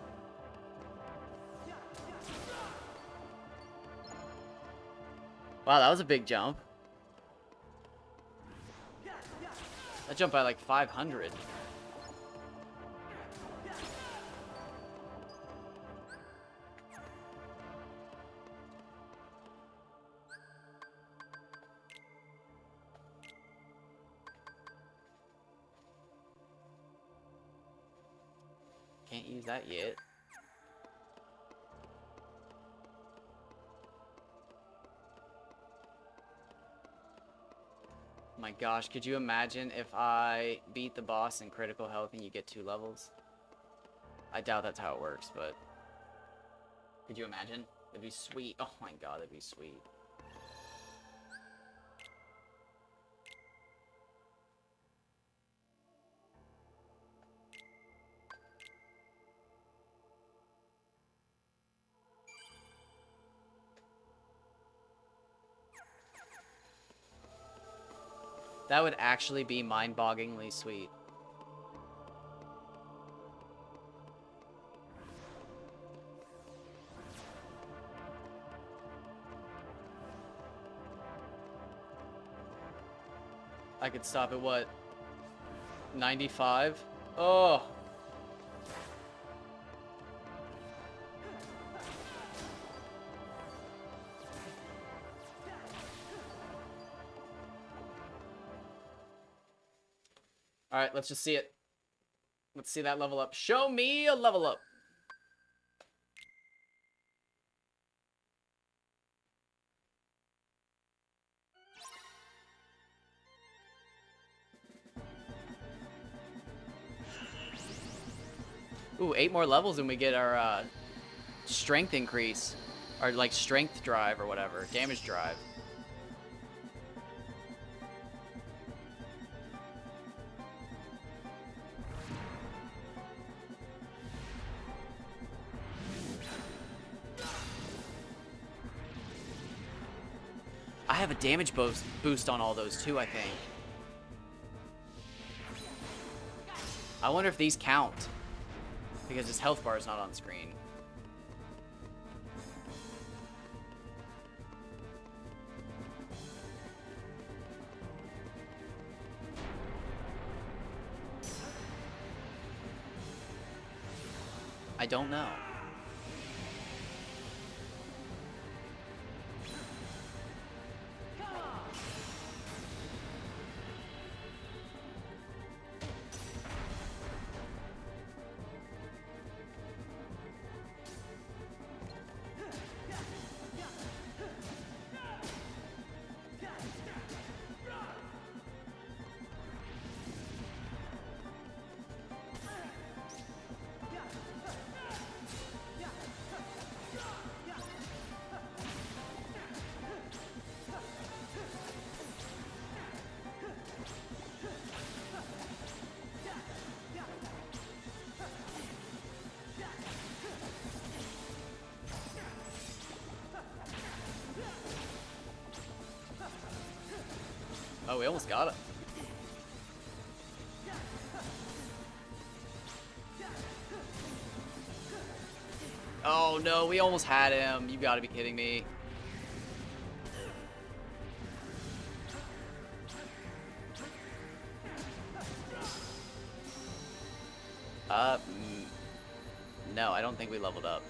Wow, that was a big jump. That jumped by like 500. Can't use that yet. My gosh, could you imagine if I beat the boss in critical health and you get 2 levels? I doubt that's how it works, but... Could you imagine? It'd be sweet. Oh my god, that'd be sweet. That would actually be mind-bogglingly sweet. I could stop at what? 95? Oh! Alright, let's just see it. Let's see that level up. Show me a level up! Ooh, 8 more levels and we get our strength increase. Our, like, strength drive or whatever. Damage drive. I have a damage boost on all those too, I think. I wonder if these count. Because his health bar is not on screen. I don't know. Oh, we almost got it. Oh no, we almost had him. You gotta be kidding me. No, I don't think we leveled up.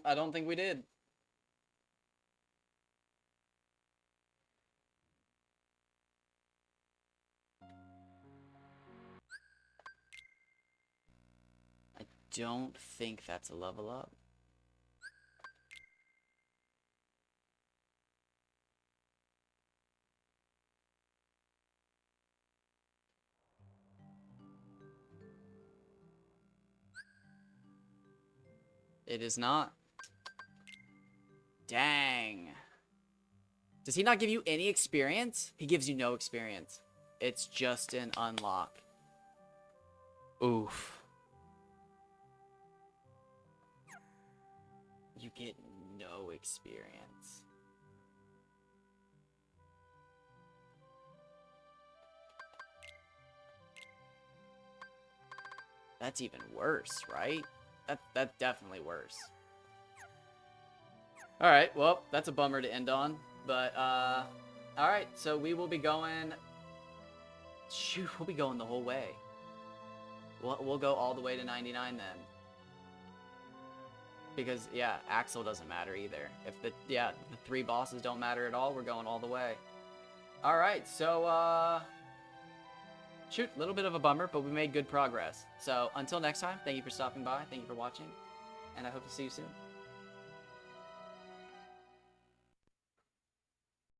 I don't think we did. I don't think that's a level up. It is not. Dang. Does he not give you any experience? He gives you no experience. It's just an unlock. Oof. You get no experience. That's even worse, right? That's definitely worse. Alright, well, that's a bummer to end on. But, alright, so we will be going... Shoot, we'll be going the whole way. We'll go all the way to 99 then. Because, yeah, Axel doesn't matter either. If the 3 bosses don't matter at all, we're going all the way. Alright, so, shoot, a little bit of a bummer, but we made good progress. So, until next time, thank you for stopping by, thank you for watching, and I hope to see you soon.